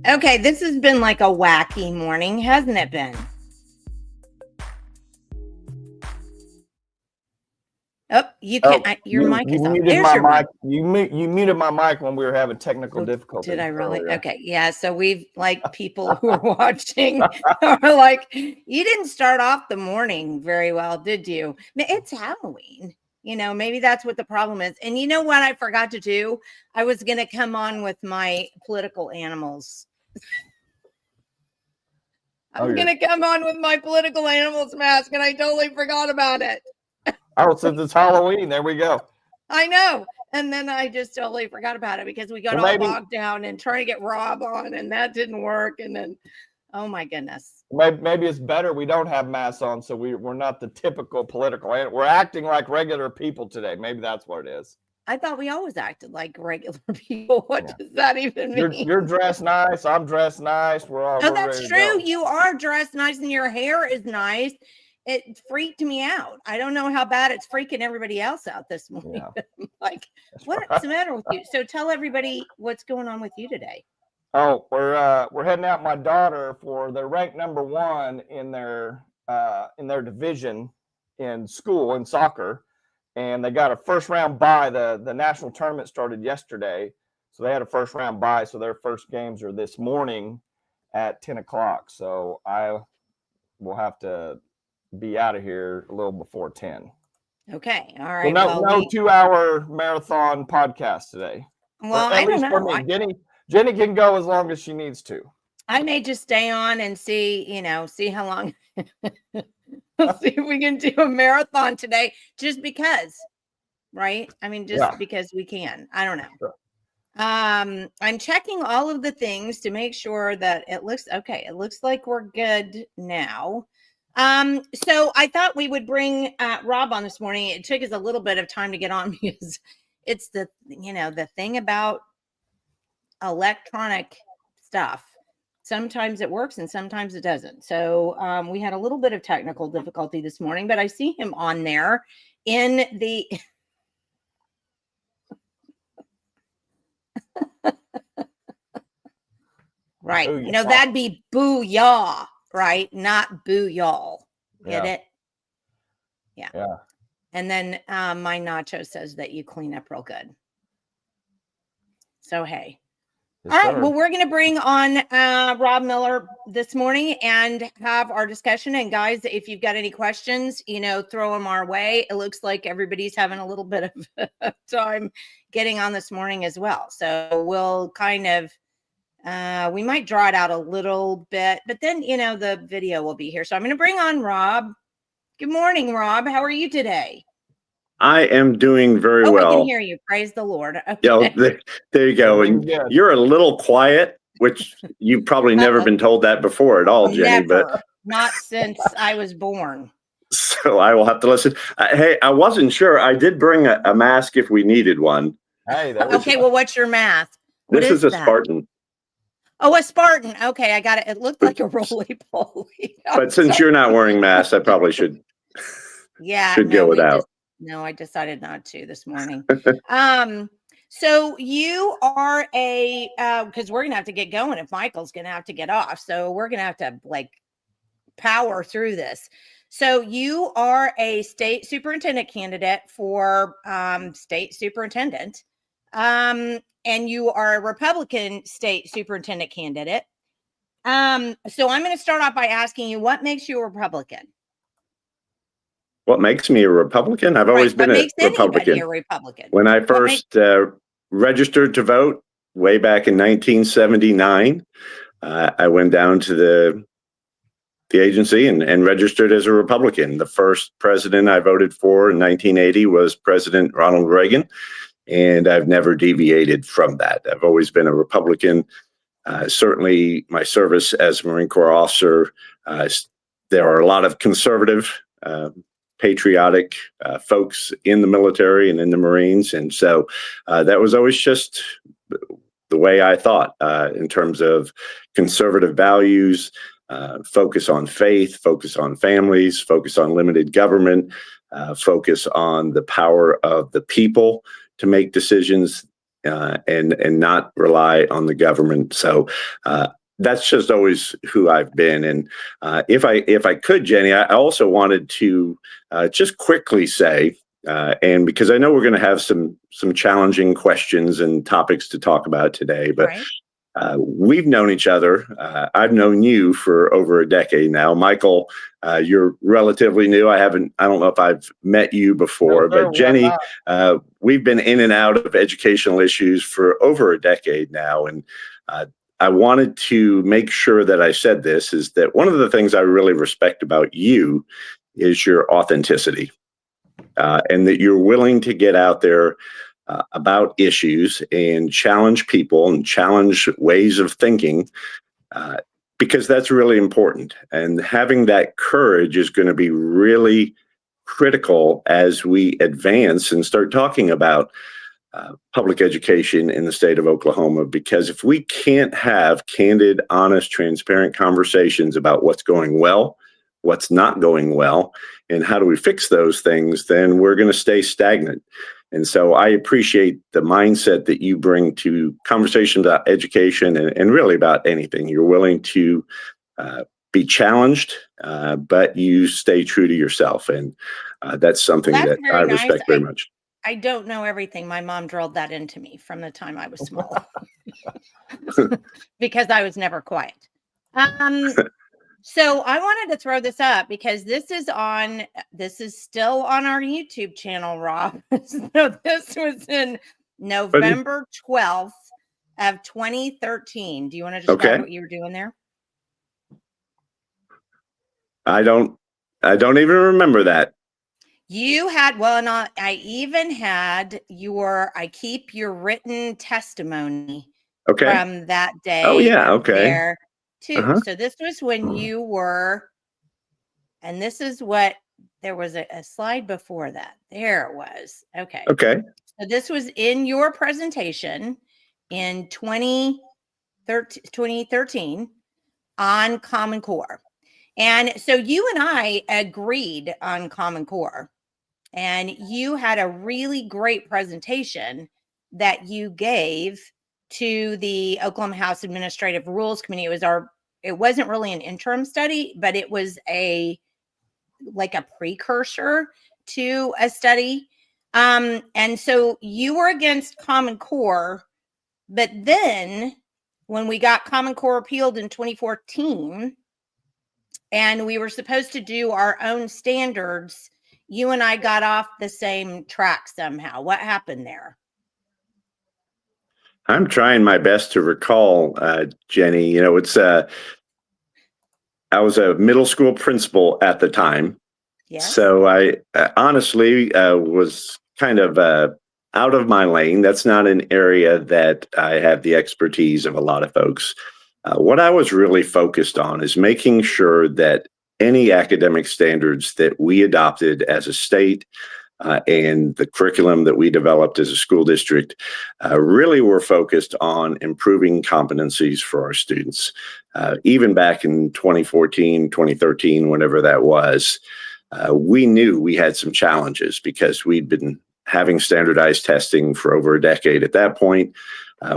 Okay, this has been like a wacky morning, hasn't it been? Oh, you can't. Your mic is off. There's your mic. You muted my mic when we were having technical difficulties. Did I really? Earlier. Okay, yeah. So we've like people who are watching are like, you didn't start off the morning very well, did you? It's Halloween. You know, maybe that's what the problem is. And you know what I forgot to do? I was going to come on with my political animals. I was going to come on with my political animals mask, and I totally forgot about it. Oh, since it's Halloween, there we go. I know. And then I just totally forgot about it because we got all bogged down and trying to get Rob on, and that didn't work. And then, oh my goodness. Maybe it's better we don't have masks on, so we're not the typical political. We're acting like regular people today. Maybe that's what it is. I thought we always acted like regular people. What does that even mean? You're dressed nice. I'm dressed nice. We're all. Oh, that's true. You are dressed nice, and your hair is nice. It freaked me out. I don't know how bad it's freaking everybody else out this morning. Yeah. Like, what's the matter with you? So tell everybody what's going on with you today. Oh, we're heading out my daughter for they're ranked #1 in their division in school in soccer. And they got a first round bye. The national tournament started yesterday. So they had a first round bye. So their first games are this morning at 10 o'clock. So I will have to be out of here a little before 10. Okay. All right. Well, no 2-hour marathon podcast today. Well, I don't know. For me. Jenny can go as long as she needs to. I may just stay on and see how long. We'll see if we can do a marathon today, just because, right? I mean, just because we can. I don't know. Sure. I'm checking all of the things to make sure that it looks okay. It looks like we're good now. So I thought we would bring Rob on this morning. It took us a little bit of time to get on because it's the thing about electronic stuff. Sometimes it works and sometimes it doesn't. So we had a little bit of technical difficulty this morning, but I see him on there in the right. Booyah. That'd be booyah, right? Not boo y'all. Get it? Yeah. And then my nacho says that you clean up real good. So hey. All right, well, we're going to bring on Rob Miller this morning and have our discussion. And guys, if you've got any questions, throw them our way. It looks like everybody's having a little bit of time getting on this morning as well. So we'll kind of, we might draw it out a little bit, but then, the video will be here. So I'm going to bring on Rob. Good morning, Rob. How are you today? I am doing very well. I can hear you. Praise the Lord. Okay. Yeah, there you go. And you're a little quiet, which you've probably never been told that before at all, Jenny. Never. But not since I was born. So I will have to listen. Hey, I wasn't sure. I did bring a mask if we needed one. Hey, okay. Well, what's your mask? This is a Spartan. Oh, a Spartan. Okay, I got it. It looked like a roly-poly. But since you're not wearing masks, I probably should. Should go without. No, I decided not to this morning. So you are because we're going to have to get going if Michael's going to have to get off. So we're going to have to power through this. So you are a state superintendent candidate for state superintendent, and you are a Republican state superintendent candidate. So I'm going to start off by asking you, what makes you a Republican? What makes me a Republican? I've always been a Republican. When I first registered to vote way back in 1979, I went down to the agency and registered as a Republican. The first president I voted for in 1980 was President Ronald Reagan, and I've never deviated from that. I've always been a Republican. Certainly my service as a Marine Corps officer, there are a lot of conservative, patriotic folks in the military and in the Marines. And so that was always just the way I thought in terms of conservative values, focus on faith, focus on families, focus on limited government, focus on the power of the people to make decisions and not rely on the government. So that's just always who I've been. And if I could, Jenny, I also wanted to just quickly say, and because I know we're going to have some challenging questions and topics to talk about today, but right. We've known each other. I've known you for over a decade now. Michael, you're relatively new. I don't know if I've met you before, but Jenny, we've been in and out of educational issues for over a decade now. And I wanted to make sure that I said this, is that one of the things I really respect about you is your authenticity, and that you're willing to get out there about issues and challenge people and challenge ways of thinking, because that's really important. And having that courage is going to be really critical as we advance and start talking about public education in the state of Oklahoma. Because if we can't have candid, honest, transparent conversations about what's going well, what's not going well, and how do we fix those things, then we're going to stay stagnant. And so I appreciate the mindset that you bring to conversations about education and really about anything. You're willing to be challenged, but you stay true to yourself. And that's something that I respect very much. I don't know everything. My mom drilled that into me from the time I was small because I was never quiet. So I wanted to throw this up because this is still on our YouTube channel, Rob. So this was in November 12th of 2013. Do you want to describe what you were doing there? I don't even remember that. You had, I even had I keep your written testimony from that day. Oh yeah. Okay. There too. So this was when you were, and this is what, there was a slide before that. There it was. Okay. So this was in your presentation in 2013 on Common Core. And so you and I agreed on Common Core, and you had a really great presentation that you gave to the Oklahoma House Administrative Rules Committee. It wasn't really an interim study, but it was like a precursor to a study. And so you were against Common Core, but then when we got Common Core appealed in 2014, and we were supposed to do our own standards, you and I got off the same track somehow. What happened there? I'm trying my best to recall, Jenny. You know, I was a middle school principal at the time. Yes. So I honestly was kind of out of my lane. That's not an area that I have the expertise of a lot of folks. What I was really focused on is making sure that any academic standards that we adopted as a state and the curriculum that we developed as a school district really were focused on improving competencies for our students. Even back in 2014, 2013, whenever that was, we knew we had some challenges because we'd been having standardized testing for over a decade at that point.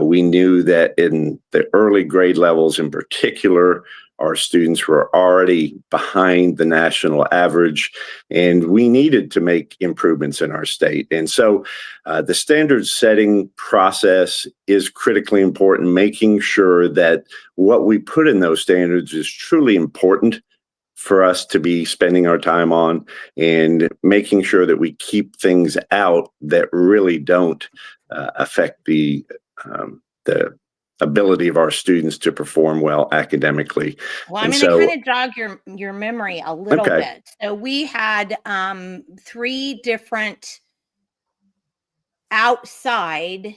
We knew that in the early grade levels in particular, Our students were already behind the national average, and we needed to make improvements in our state. And so the standard setting process is critically important, making sure that what we put in those standards is truly important for us to be spending our time on, and making sure that we keep things out that really don't affect the ability of our students to perform well academically. Well, I'm going to kind of jog your memory a little bit. So we had 3 different outside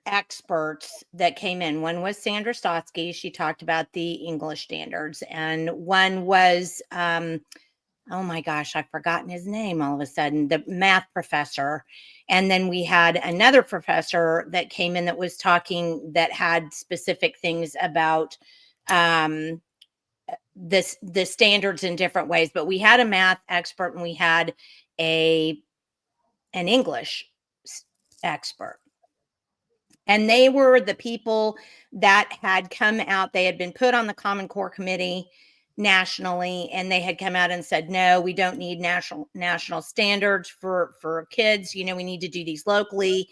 experts that came in. One was Sandra Stotsky. She talked about the English standards, and one was oh my gosh, I've forgotten his name all of a sudden, the math professor. And then we had another professor that came in that was talking, that had specific things about the standards in different ways. But we had a math expert and we had an English expert. And they were the people that had come out. They had been put on the Common Core Committee nationally, and they had come out and said, no, we don't need national standards for kids. You know, we need to do these locally.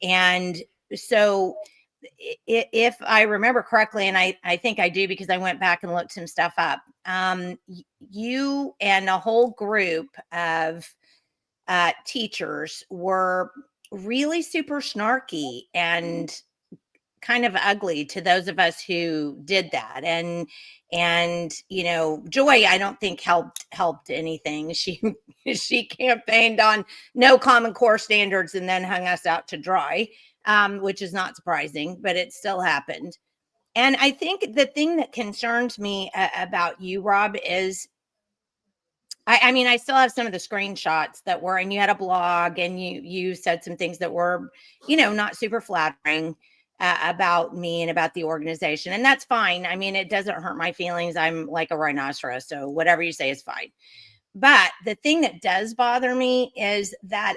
And so if I remember correctly, and I think I do because I went back and looked some stuff up, you and a whole group of teachers were really super snarky and kind of ugly to those of us who did that. And you know, Joy, I don't think helped anything. She campaigned on no Common Core standards and then hung us out to dry, which is not surprising, but it still happened. And I think the thing that concerns me about you, Rob, is I mean, I still have some of the screenshots that were, and you had a blog and you said some things that were, you know, not super flattering about me and about the organization. And that's fine. I mean, it doesn't hurt my feelings. I'm like a rhinoceros. So whatever you say is fine. But the thing that does bother me is that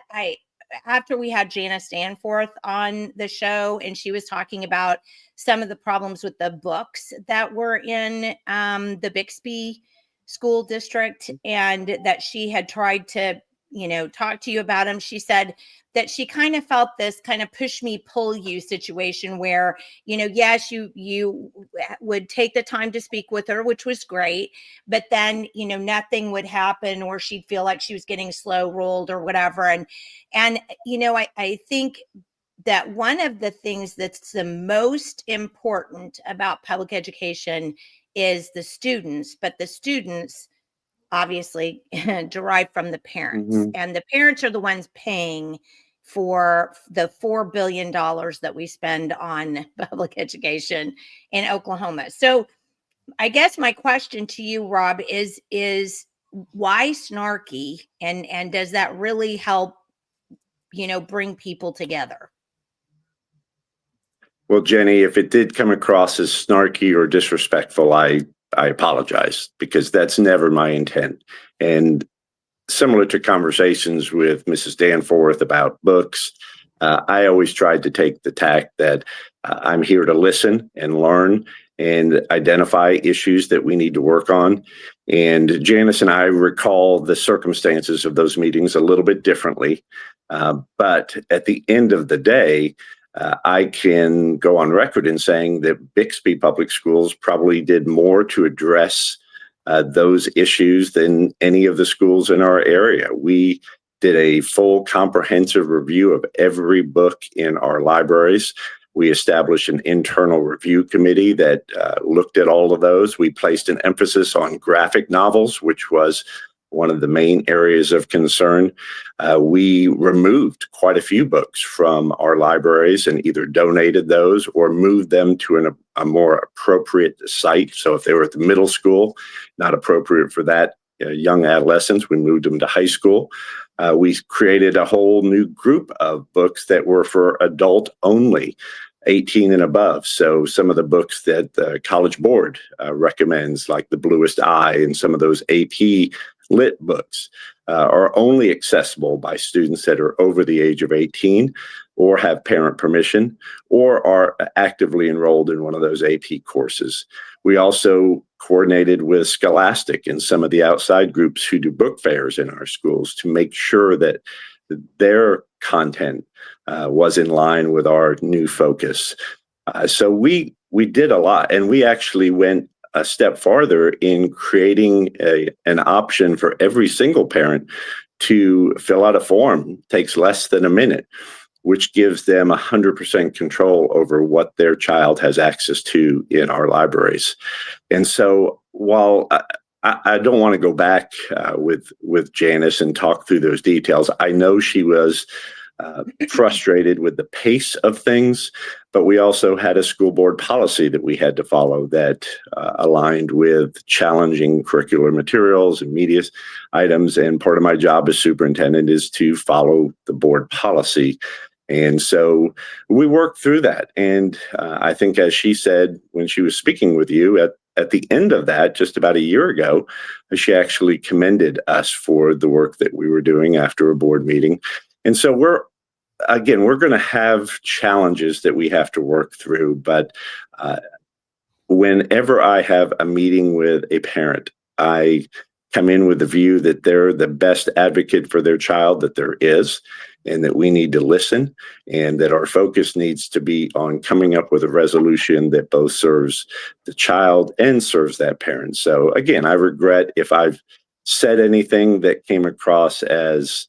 after we had Janice Danforth on the show, and she was talking about some of the problems with the books that were in the Bixby school district, and that she had tried to, you know, talk to you about them. She said that she kind of felt this kind of push me, pull you situation where, you know, yes, you would take the time to speak with her, which was great, but then, you know, nothing would happen, or she'd feel like she was getting slow rolled or whatever. And, you know, I think that one of the things that's the most important about public education is the students, but the students obviously derive from the parents, and the parents are the ones paying for the $4 billion that we spend on public education in Oklahoma. So I guess my question to you, Rob, is why snarky, and does that really help, you know, bring people together? Well, Jenny, if it did come across as snarky or disrespectful, I apologize, because that's never my intent. And similar to conversations with Mrs. Danforth about books, I always tried to take the tack that I'm here to listen and learn and identify issues that we need to work on. And Janice and I recall the circumstances of those meetings a little bit differently. But at the end of the day, I can go on record in saying that Bixby Public Schools probably did more to address those issues than any of the schools in our area. We did a full comprehensive review of every book in our libraries. We established an internal review committee that looked at all of those. We placed an emphasis on graphic novels, which was one of the main areas of concern. We removed quite a few books from our libraries and either donated those or moved them to a more appropriate site. So if they were at the middle school, not appropriate for that young adolescents, we moved them to high school. We created a whole new group of books that were for adult only, 18 and above. So some of the books that the College Board recommends, like The Bluest Eye and some of those AP lit books. are only accessible by students that are over the age of 18 or have parent permission or are actively enrolled in one of those AP courses. We also coordinated with Scholastic and some of the outside groups who do book fairs in our schools to make sure that their content was in line with our new focus. So we did a lot, and we actually went a step farther in creating an option for every single parent to fill out a form. It takes less than a minute, which gives them 100% control over what their child has access to in our libraries. And so while I don't want to go back with Janice and talk through those details, I know she was frustrated with the pace of things, but we also had a school board policy that we had to follow that aligned with challenging curricular materials and media items. And part of my job as superintendent is to follow the board policy. And so we worked through that. And I think, as she said when she was speaking with you at the end of that, just about a year ago, she actually commended us for the work that we were doing after a board meeting. And so we're going to have challenges that we have to work through. But whenever I have a meeting with a parent, I come in with the view that they're the best advocate for their child that there is, and that we need to listen, and that our focus needs to be on coming up with a resolution that both serves the child and serves that parent. So again, I regret if I've said anything that came across as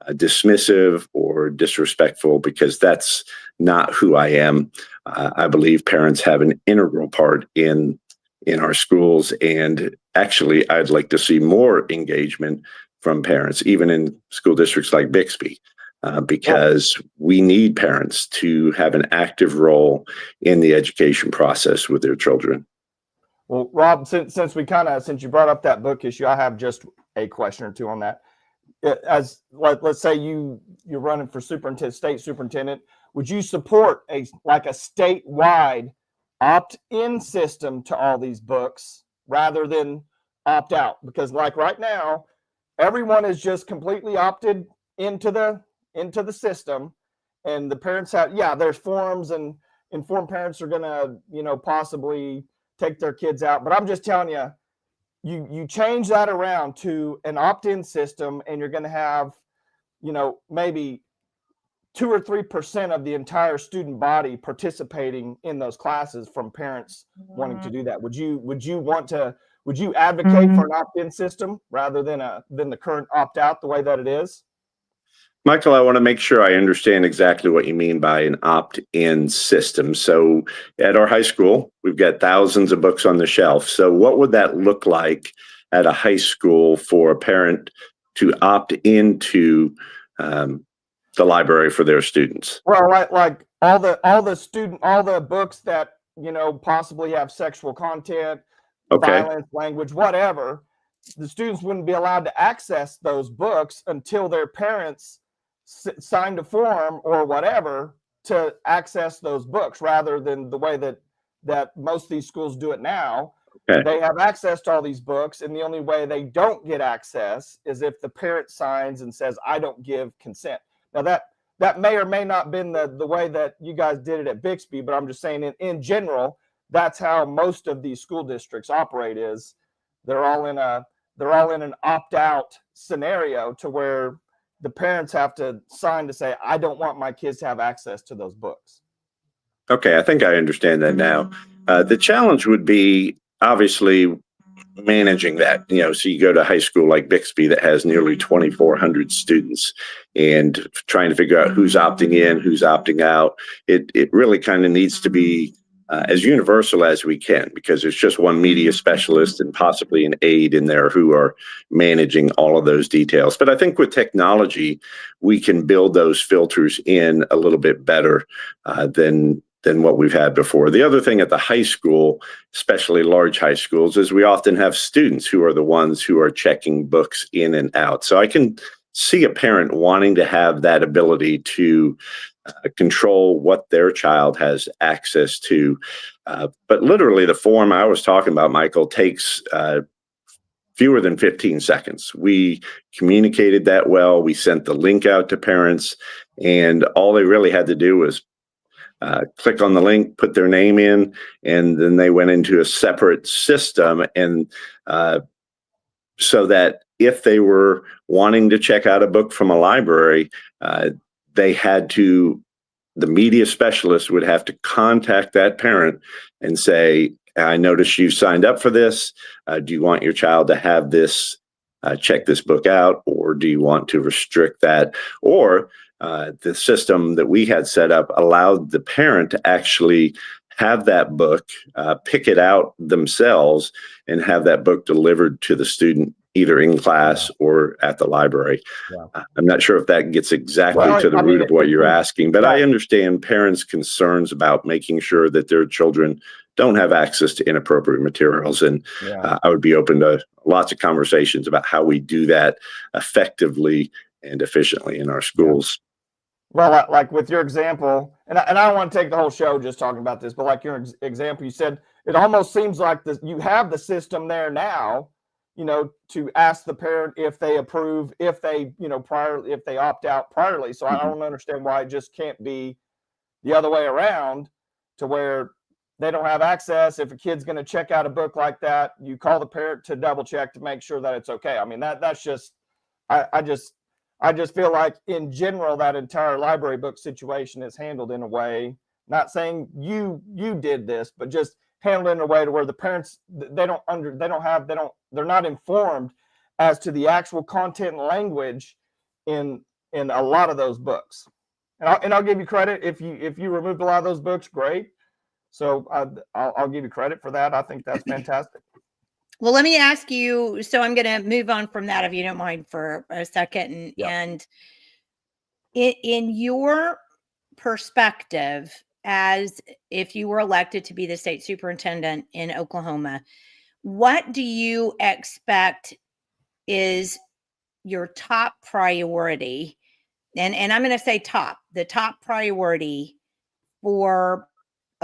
dismissive or disrespectful, because that's not who I am. I believe parents have an integral part in our schools, and actually I'd like to see more engagement from parents, even in school districts like Bixby, because we need parents to have an active role in the education process with their children. Well, Rob, since you brought up that book issue, I have just a question or two on that. As let's say you're running for state superintendent, would you support a statewide opt-in system to all these books rather than opt out? Because like right now, everyone is just completely opted into the system, and the parents have, there's forums, and informed parents are gonna possibly take their kids out. But I'm just telling you, you change that around to an opt-in system, and you're going to have, maybe 2 or 3% of the entire student body participating in those classes from parents wanting to do that. Would you advocate for an opt-in system rather than the current opt-out the way that it is? Michael, I want to make sure I understand exactly what you mean by an opt-in system. So at our high school, we've got thousands of books on the shelf. So what would that look like at a high school for a parent to opt into the library for their students? Well, like all the books that possibly have sexual content, violence, language, whatever, the students wouldn't be allowed to access those books until their parents signed a form or whatever to access those books, rather than the way that most of these schools do it now. They have access to all these books, and the only way they don't get access is if the parent signs and says, I don't give consent. Now that may or may not have been the way that you guys did it at Bixby, but I'm just saying in general, that's how most of these school districts operate. Is they're all in an opt-out scenario to where the parents have to sign to say, I don't want my kids to have access to those books. Okay, I think I understand that now. The challenge would be obviously managing that. So you go to a high school like Bixby that has nearly 2,400 students, and trying to figure out who's opting in, who's opting out. It really kind of needs to be as universal as we can, because there's just one media specialist and possibly an aide in there who are managing all of those details. But I think with technology, we can build those filters in a little bit better than what we've had before. The other thing at the high school, especially large high schools, is we often have students who are the ones who are checking books in and out. So I can see a parent wanting to have that ability to control what their child has access to. But literally the form I was talking about, Michael, takes fewer than 15 seconds. We communicated that well. We sent the link out to parents, and all they really had to do was click on the link, put their name in, and then they went into a separate system. And so that if they were wanting to check out a book from a library, they had to, the media specialist would have to contact that parent and say, I noticed you signed up for this. Do you want your child to have this, check this book out, or do you want to restrict that? Or the system that we had set up allowed the parent to actually have that book, pick it out themselves, and have that book delivered to the student either in class or at the library. Yeah. I'm not sure if that gets exactly to the root of what you're asking, but I understand parents' concerns about making sure that their children don't have access to inappropriate materials. And I would be open to lots of conversations about how we do that effectively and efficiently in our schools. Well, like with your example, and I don't want to take the whole show just talking about this, but like your example, you said it almost seems like you have the system there now, to ask the parent if they approve, if they, if they opt out priorly. So I don't understand why it just can't be the other way around, to where they don't have access. If a kid's going to check out a book like that, you call the parent to double check to make sure that it's okay. I mean, that's just, I just feel like in general, that entire library book situation is handled in a way, not saying you did this, but just handled in a way to where the parents, they're not informed as to the actual content and language in a lot of those books. And I'll give you credit if you removed a lot of those books, great. So I'll give you credit for that. I think that's fantastic. Well, let me ask you, so I'm going to move on from that, if you don't mind, for a second. And in your perspective, as if you were elected to be the state superintendent in Oklahoma, what do you expect is your top priority? And I'm going to say the top priority for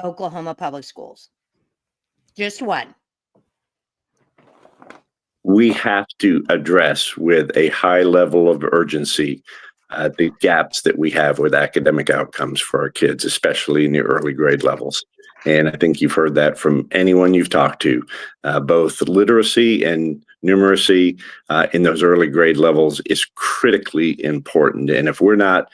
Oklahoma public schools. Just one. We have to address with a high level of urgency the gaps that we have with academic outcomes for our kids, especially in the early grade levels. And I think you've heard that from anyone you've talked to. Both literacy and numeracy in those early grade levels is critically important. And if we're not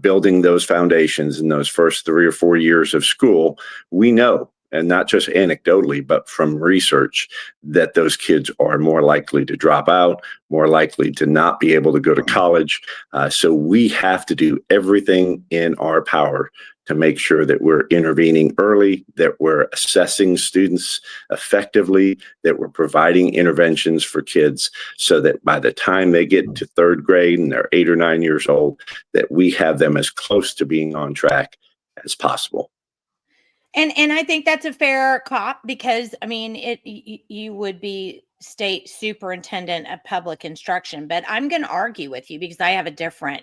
building those foundations in those first 3 or 4 years of school, we know, and not just anecdotally, but from research, that those kids are more likely to drop out, more likely to not be able to go to college. So we have to do everything in our power to make sure that we're intervening early, that we're assessing students effectively, that we're providing interventions for kids so that by the time they get to 3rd grade and they're 8 or 9 years old, that we have them as close to being on track as possible. And I think that's a fair cop, because I mean, you would be state superintendent of public instruction, but I'm going to argue with you because I have a different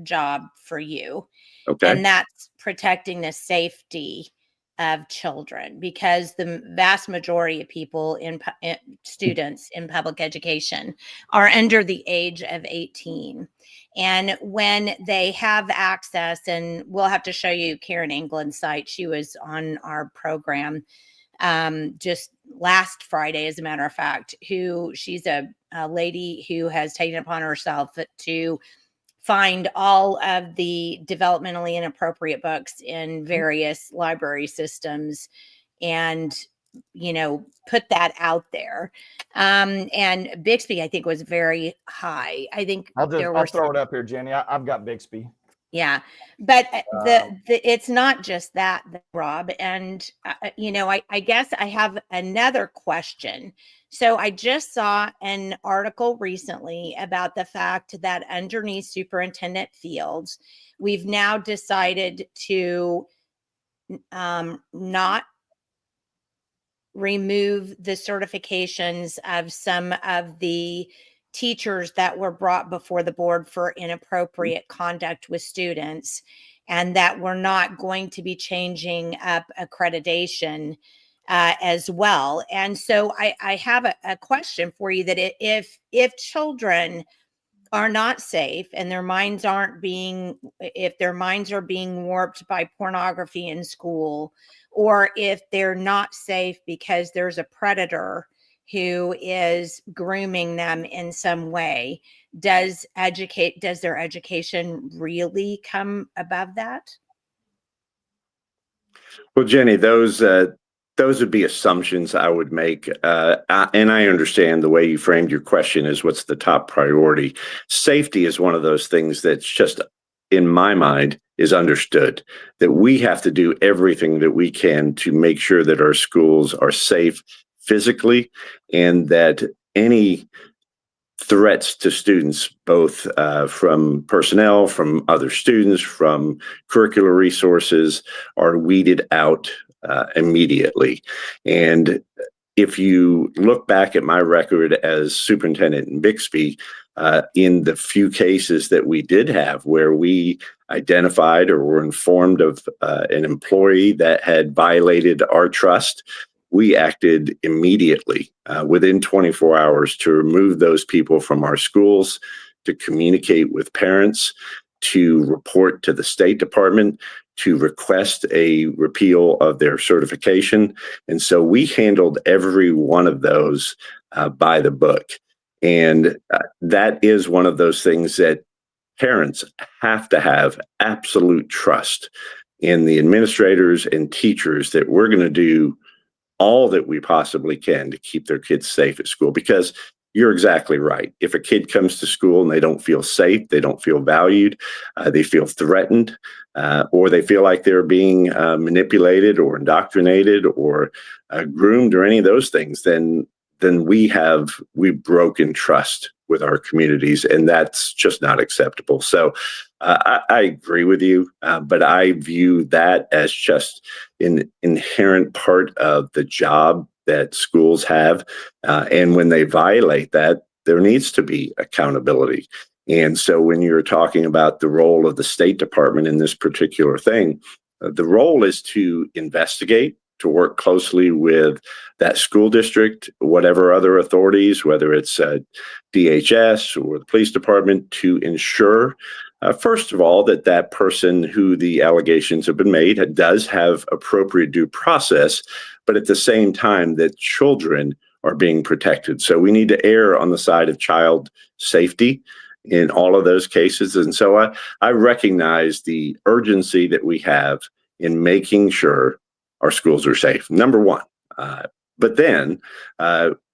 job for you. Okay. And that's protecting the safety of children, because the vast majority of people students in public education are under the age of 18. And when they have access, and we'll have to show you Karen England's site. She was on our program just last Friday, as a matter of fact, she's a lady who has taken upon herself to find all of the developmentally inappropriate books in various library systems and, put that out there. And Bixby, I think, was very high. I think I'll throw it up here, Jenny. I've got Bixby. Yeah, but it's not just that, Rob. And, I guess I have another question. So I just saw an article recently about the fact that underneath superintendent fields, we've now decided to not remove the certifications of some of the teachers that were brought before the board for inappropriate conduct with students, and that we're not going to be changing up accreditation as well. And so I have a question for you, that if children are not safe and their minds if their minds are being warped by pornography in school, or if they're not safe because there's a predator who is grooming them in some way, does their education really come above that? Well, Jenny, those would be assumptions I would make, and I understand the way you framed your question is what's the top priority. Safety is one of those things that's just, in my mind, is understood, that we have to do everything that we can to make sure that our schools are safe physically, and that any threats to students, both from personnel, from other students, from curricular resources, are weeded out immediately. And if you look back at my record as superintendent in Bixby, in the few cases that we did have where we identified or were informed of an employee that had violated our trust, we acted immediately within 24 hours to remove those people from our schools, to communicate with parents, to report to the State Department, to request a repeal of their certification. And so we handled every one of those by the book. And that is one of those things that parents have to have absolute trust in the administrators and teachers, that we're going to do all that we possibly can to keep their kids safe at school. Because you're exactly right. If a kid comes to school and they don't feel safe, they don't feel valued, they feel threatened, or they feel like they're being manipulated or indoctrinated or groomed or any of those things, then we've broken trust with our communities, and that's just not acceptable. So I agree with you, but I view that as just an inherent part of the job that schools have. And when they violate that, there needs to be accountability. And so when you're talking about the role of the State Department in this particular thing, the role is to investigate, to work closely with that school district, whatever other authorities, whether it's DHS or the police department, to ensure, first of all, that person who the allegations have been made does have appropriate due process, but at the same time that children are being protected. So we need to err on the side of child safety in all of those cases. And so I recognize the urgency that we have in making sure our schools are safe, number one. But then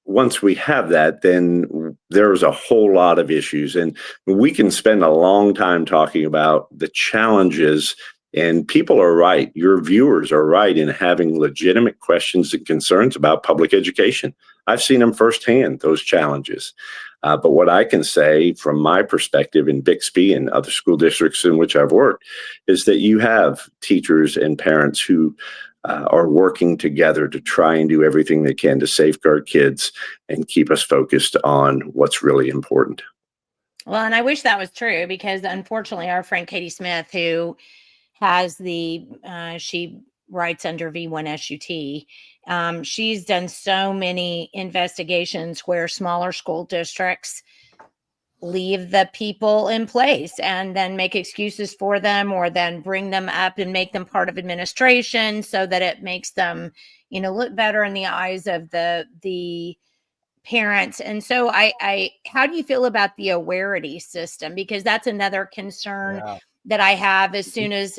once we have that, then there's a whole lot of issues. And we can spend a long time talking about the challenges. And people are right. Your viewers are right in having legitimate questions and concerns about public education. I've seen them firsthand, those challenges. But what I can say from my perspective in Bixby and other school districts in which I've worked is that you have teachers and parents who are working together to try and do everything they can to safeguard kids and keep us focused on what's really important. Well, and I wish that was true, because unfortunately our friend Katie Smith, who has she writes under V1SUT, she's done so many investigations where smaller school districts leave the people in place and then make excuses for them, or then bring them up and make them part of administration so that it makes them, look better in the eyes of the parents. And so how do you feel about the awareness system? Because that's another concern that I have. As soon as,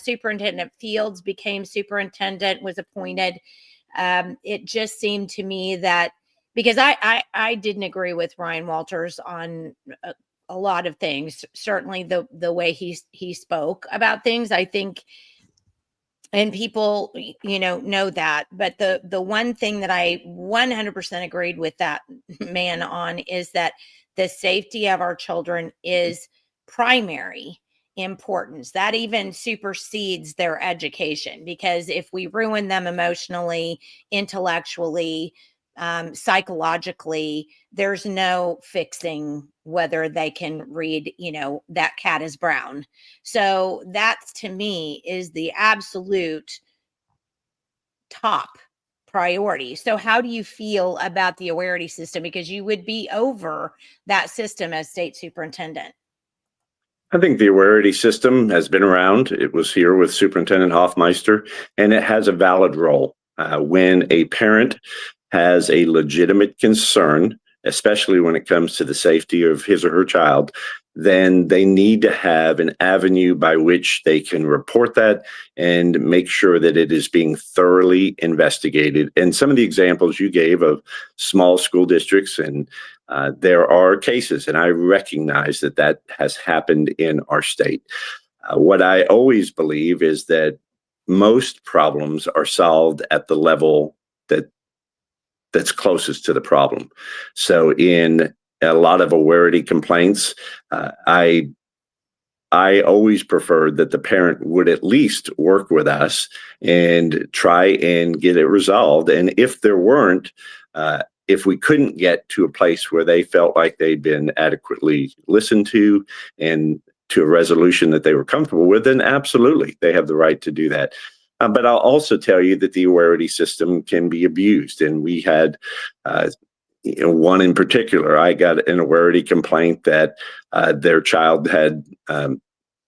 Superintendent Fields became superintendent, was appointed, it just seemed to me that, because I didn't agree with Ryan Walters on a lot of things, certainly the way he spoke about things, I think, and people, know that. But the one thing that I 100% agreed with that man on is that the safety of our children is primary importance. That even supersedes their education, because if we ruin them emotionally, intellectually, psychologically, there's no fixing whether they can read, that cat is brown. So that's, to me, is the absolute top priority. So how do you feel about the Awareness system? Because you would be over that system as state superintendent. I think the Awareness system has been around. It was here with Superintendent Hoffmeister, and it has a valid role. When a parent has a legitimate concern, especially when it comes to the safety of his or her child, then they need to have an avenue by which they can report that and make sure that it is being thoroughly investigated. And some of the examples you gave of small school districts, and there are cases, and I recognize that that has happened in our state. What I always believe is that most problems are solved at the level that's closest to the problem. So in a lot of awareness complaints, I always preferred that the parent would at least work with us and try and get it resolved. And if there weren't, if we couldn't get to a place where they felt like they'd been adequately listened to and to a resolution that they were comfortable with, then absolutely, they have the right to do that. But I'll also tell you that the awareness system can be abused. And we had one in particular. I got an awareness complaint that their child had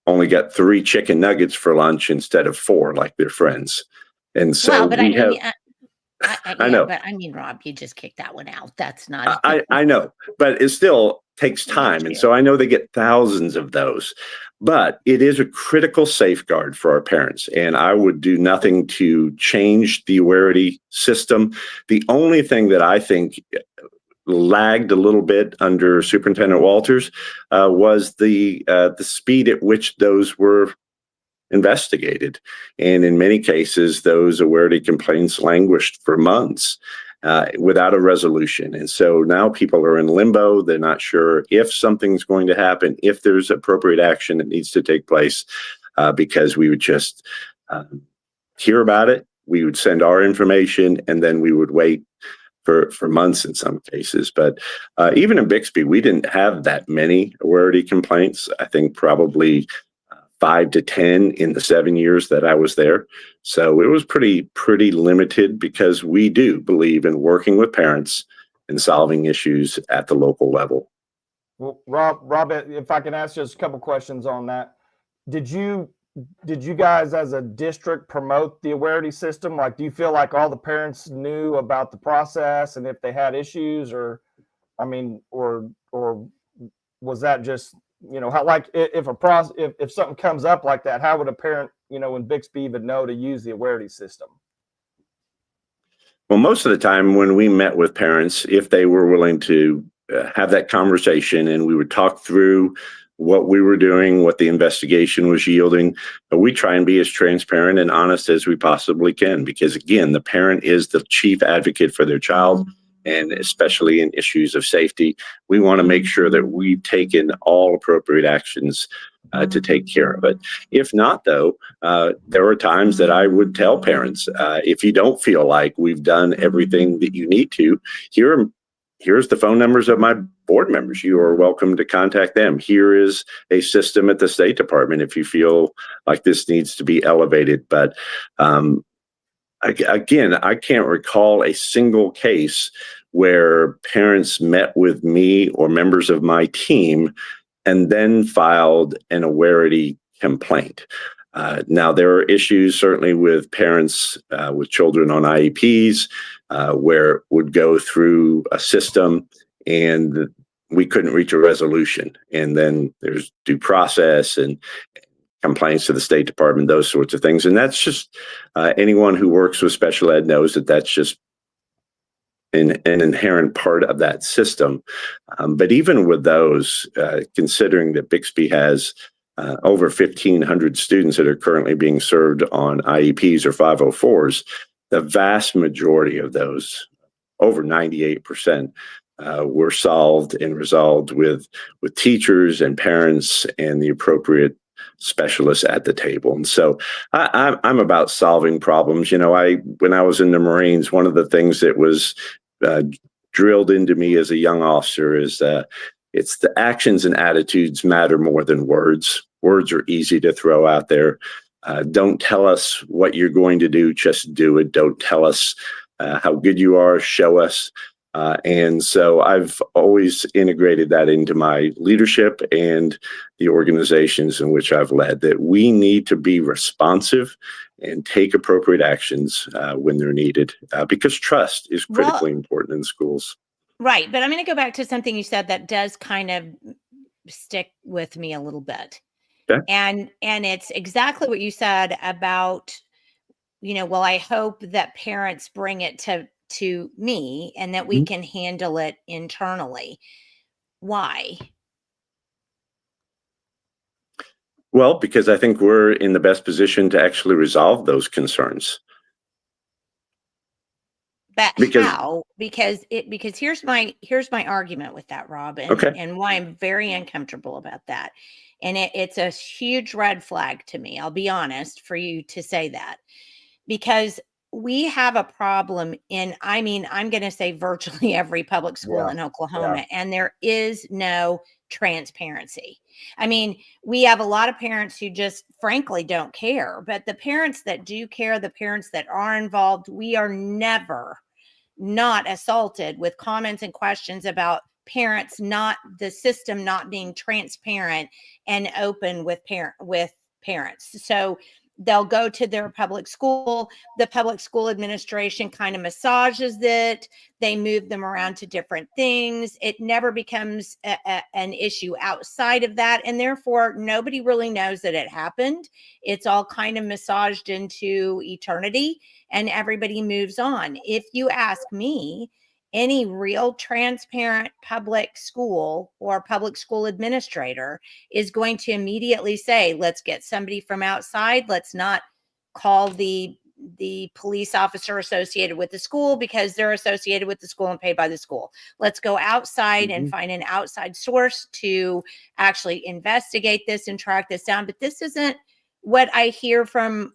only got 3 chicken nuggets for lunch instead of 4 like their friends. And so well, but we have... I know, but I mean, Rob, you just kicked that one out. That's not. I know, but it still takes time. And so I know they get thousands of those, but it is a critical safeguard for our parents. And I would do nothing to change the awareness system. The only thing that I think lagged a little bit under Superintendent Walters was the speed at which those were investigated. And in many cases, those awareness complaints languished for months without a resolution. And so now people are in limbo. They're not sure if something's going to happen, if there's appropriate action that needs to take place, because we would just hear about it. We would send our information, and then we would wait for months in some cases. But even in Bixby, we didn't have that many awareness complaints. I think probably 5 to 10 in the 7 years that I was there. So it was pretty limited, because we do believe in working with parents and solving issues at the local level. Well, Rob, if I can ask just a couple questions on that. Did you guys as a district promote the awareness system? Like, do you feel like all the parents knew about the process and if they had issues, or was that just, how, like, if something comes up like that, how would a parent, in Bixby even know to use the awareness system? Well, most of the time when we met with parents, if they were willing to have that conversation, and we would talk through what we were doing, what the investigation was yielding, we try and be as transparent and honest as we possibly can, because again, the parent is the chief advocate for their child. And especially in issues of safety, we want to make sure that we've taken all appropriate actions to take care of it. If not, though, there are times that I would tell parents, if you don't feel like we've done everything that you need to, here's the phone numbers of my board members. You are welcome to contact them. Here is a system at the State Department if you feel like this needs to be elevated. But again, I can't recall a single case where parents met with me or members of my team and then filed an awareness complaint. Now, there are issues certainly with parents with children on IEPs where it would go through a system and we couldn't reach a resolution. And then there's due process and complaints to the State Department, those sorts of things. And that's just anyone who works with special ed knows that that's just an inherent part of that system. But even with those, considering that Bixby has over 1,500 students that are currently being served on IEPs or 504s, the vast majority of those, over 98%, were solved and resolved with teachers and parents and the appropriate specialists at the table. And so I'm about solving problems. When I was in the Marines, one of the things that was drilled into me as a young officer is it's the actions and attitudes matter more than words. Words are easy to throw out there. Don't tell us what you're going to do, just do it. Don't tell us how good you are, show us. And so I've always integrated that into my leadership and the organizations in which I've led, that we need to be responsive and take appropriate actions when they're needed, because trust is critically important in schools. Right. But I'm going to go back to something you said that does kind of stick with me a little bit. Okay. And it's exactly what you said about, well, I hope that parents bring it to me and that we can handle it internally. Why? Well, because I think we're in the best position to actually resolve those concerns. But how? Because here's my argument with that, Rob, and why I'm very uncomfortable about that. And it's a huge red flag to me. I'll be honest, for you to say that, because we have a problem I'm going to say virtually every public school in Oklahoma, and there is no transparency. I mean, we have a lot of parents who just frankly don't care, but the parents that do care, the parents that are involved, we are never not assaulted with comments and questions about parents, the system not being transparent and open with parents. So they'll go to their public school. The public school administration kind of massages it. They move them around to different things. It never becomes an issue outside of that. And therefore, nobody really knows that it happened. It's all kind of massaged into eternity and everybody moves on. If you ask me, any real transparent public school or public school administrator is going to immediately say, let's get somebody from outside. Let's not call the police officer associated with the school because they're associated with the school and paid by the school. Let's go outside and find an outside source to actually investigate this and track this down. But this isn't what I hear from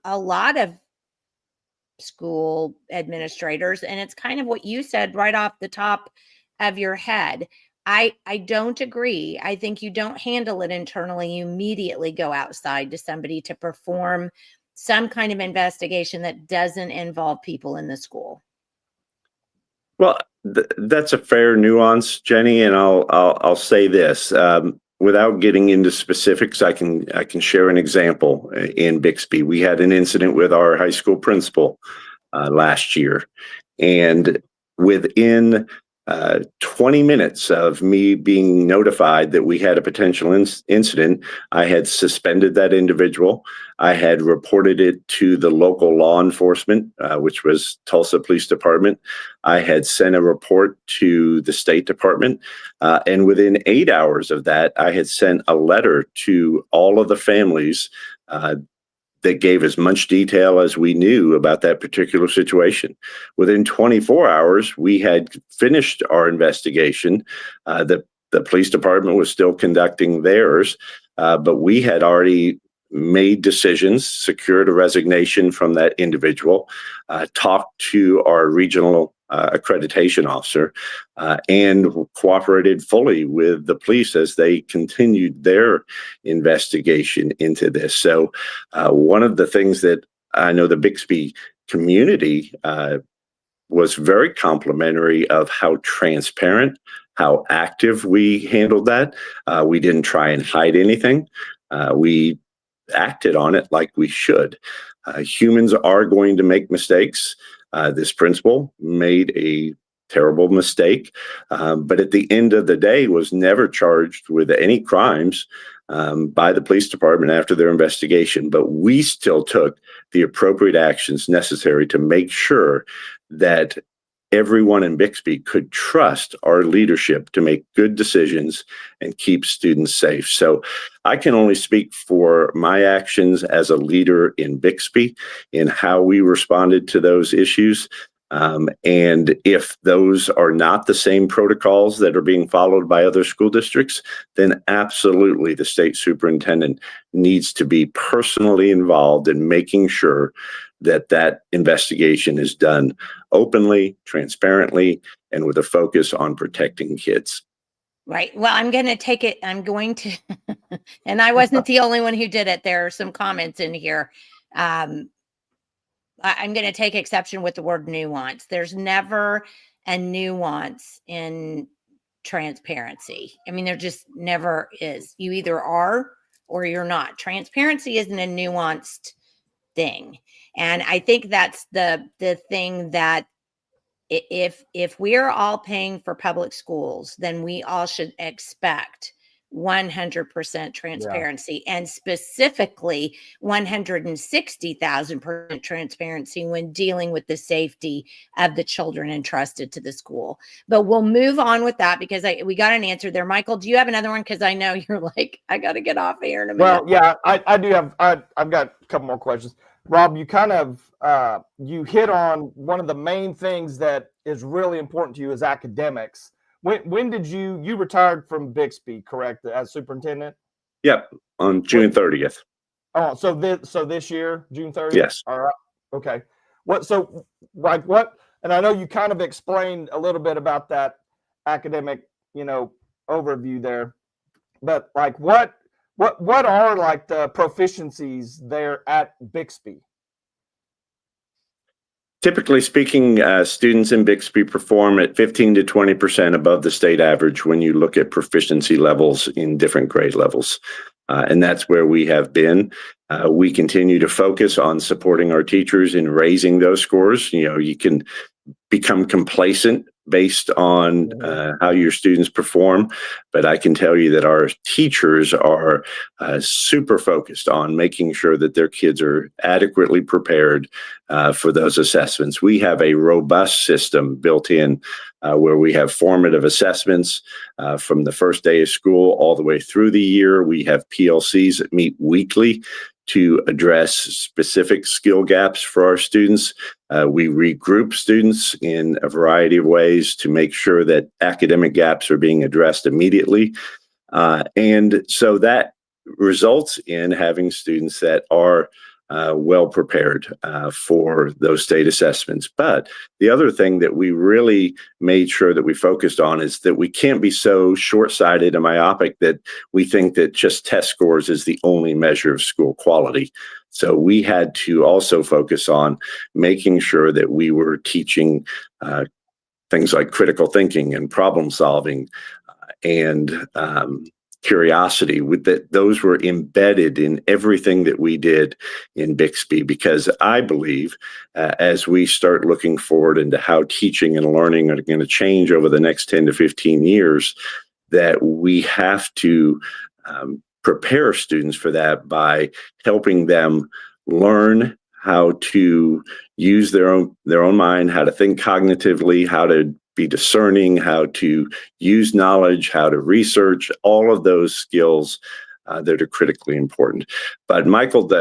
a lot of school administrators. And it's kind of what you said right off the top of your head. I don't agree. I think you don't handle it internally. You immediately go outside to somebody to perform some kind of investigation that doesn't involve people in the school. Well, that's a fair nuance, Jenny, and I'll say this. Without getting into specifics, I can share an example. In Bixby, we had an incident with our high school principal last year, and within 20 minutes of me being notified that we had a potential incident, I had suspended that individual. I had reported it to the local law enforcement, which was Tulsa Police Department. I had sent a report to the State Department. And within 8 hours of that, I had sent a letter to all of the families that gave as much detail as we knew about that particular situation. Within 24 hours, we had finished our investigation. The police department was still conducting theirs, but we had already made decisions, secured a resignation from that individual, talked to our regional accreditation officer, and cooperated fully with the police as they continued their investigation into this. So one of the things that I know the Bixby community was very complimentary of how transparent, how active we handled that. We didn't try and hide anything. We acted on it like we should. Humans are going to make mistakes. This principal made a terrible mistake, but at the end of the day was never charged with any crimes by the police department after their investigation. But we still took the appropriate actions necessary to make sure that everyone in Bixby could trust our leadership to make good decisions and keep students safe. So I can only speak for my actions as a leader in Bixby in how we responded to those issues. And if those are not the same protocols that are being followed by other school districts, then absolutely the state superintendent needs to be personally involved in making sure that that investigation is done openly, transparently, and with a focus on protecting kids. Right. Well, I'm going to take it. I'm going to, and I wasn't the only one who did it. There are some comments in here. I'm going to take exception with the word nuance. There's never a nuance in transparency. I mean, there just never is. You either are or you're not. Transparency isn't a nuanced thing. And I think that's the thing that if we're all paying for public schools, then we all should expect 100% transparency, and specifically 160,000% transparency when dealing with the safety of the children entrusted to the school. But we'll move on with that because we got an answer there. Michael, do you have another one? Because I know you're like, I got to get off here in a minute. Well, yeah, I do have. I've got a couple more questions. Rob, you kind of you hit on one of the main things that is really important to you is academics. When did you retired from Bixby, correct, as superintendent? Yep, on June 30th. Oh, so this year, June 30th? Yes. All right. Okay. And I know you kind of explained a little bit about that academic, overview there, but like what are like the proficiencies there at Bixby? Typically speaking, students in Bixby perform at 15 to 20% above the state average when you look at proficiency levels in different grade levels. And that's where we have been. We continue to focus on supporting our teachers in raising those scores. You can become complacent based on how your students perform, but I can tell you that our teachers are super focused on making sure that their kids are adequately prepared for those assessments. We have a robust system built in where we have formative assessments from the first day of school all the way through the year. We have PLCs that meet weekly to address specific skill gaps for our students. We regroup students in a variety of ways to make sure that academic gaps are being addressed immediately. And so that results in having students that are well prepared for those state assessments. But the other thing that we really made sure that we focused on is that we can't be so short-sighted and myopic that we think that just test scores is the only measure of school quality. So we had to also focus on making sure that we were teaching things like critical thinking and problem solving and curiosity, those were embedded in everything that we did in Bixby, because I believe as we start looking forward into how teaching and learning are going to change over the next 10 to 15 years, that we have to prepare students for that by helping them learn how to use their own mind, how to think cognitively, how to be discerning, how to use knowledge, how to research, all of those skills that are critically important. But Michael,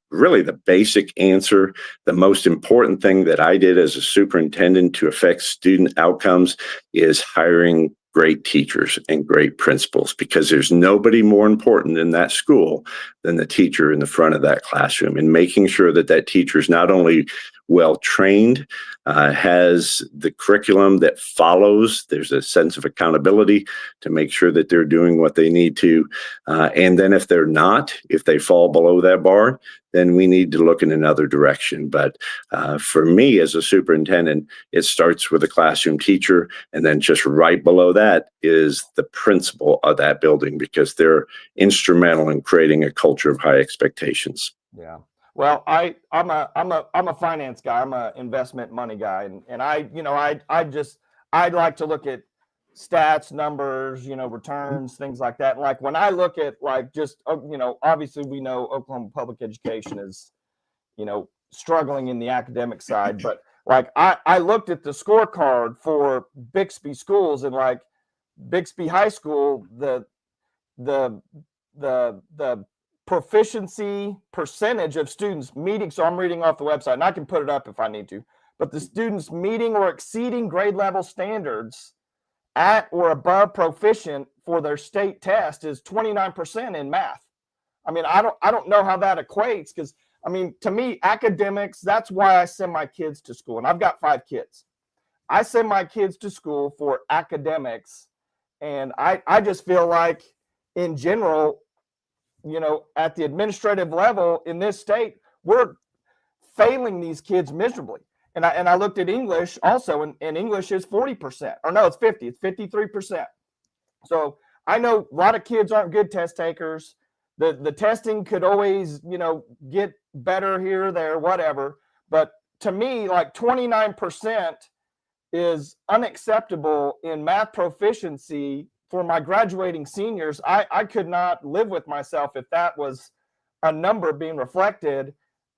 really the basic answer, the most important thing that I did as a superintendent to affect student outcomes is hiring great teachers and great principals, because there's nobody more important in that school than the teacher in the front of that classroom, and making sure that that teacher is not only well trained, has the curriculum that follows, there's a sense of accountability to make sure that they're doing what they need to. And then if they're not, if they fall below that bar, then we need to look in another direction. But for me as a superintendent, it starts with a classroom teacher, and then just right below that is the principal of that building, because they're instrumental in creating a culture of high expectations. Yeah. Well, I'm a finance guy. I'm an investment money guy, and I like to look at stats, numbers, returns, things like that. Like when I look at obviously we know Oklahoma public education is, struggling in the academic side, but like I looked at the scorecard for Bixby schools, and like Bixby High School, the proficiency percentage of students meeting. So I'm reading off the website, and I can put it up if I need to, but the students meeting or exceeding grade level standards at or above proficient for their state test is 29% in math. I mean, I don't know how that equates, because I mean, to me, academics, that's why I send my kids to school. And I've got 5 kids. I send my kids to school for academics And I just feel like in general, at the administrative level in this state, we're failing these kids miserably. And I looked at English also, and English is 40%, or no, it's 50, it's 53%. So I know a lot of kids aren't good test takers. The testing could always, get better here or there, whatever. But to me, like 29% is unacceptable in math proficiency for my graduating seniors. I could not live with myself if that was a number being reflected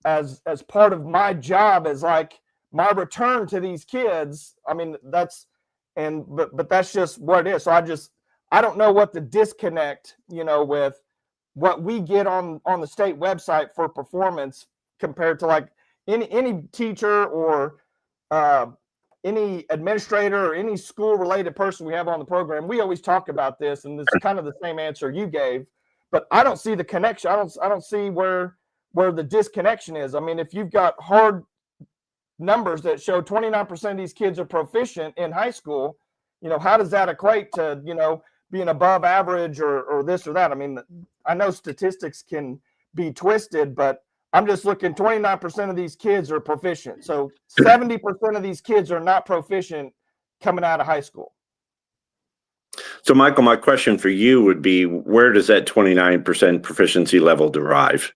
as part of my job, as like my return to these kids. I mean, but that's just what it is. So I don't know what the disconnect, with what we get on the state website for performance compared to like any teacher or any administrator or any school related person we have on the program. We always talk about this, and it's kind of the same answer you gave, but I don't see the connection. I don't see where the disconnection is. I mean, if you've got hard numbers that show 29% of these kids are proficient in high school, how does that equate to, being above average or this or that? I mean, I know statistics can be twisted, but I'm just looking, 29% of these kids are proficient. So 70% of these kids are not proficient coming out of high school. So Michael, my question for you would be, where does that 29% proficiency level derive?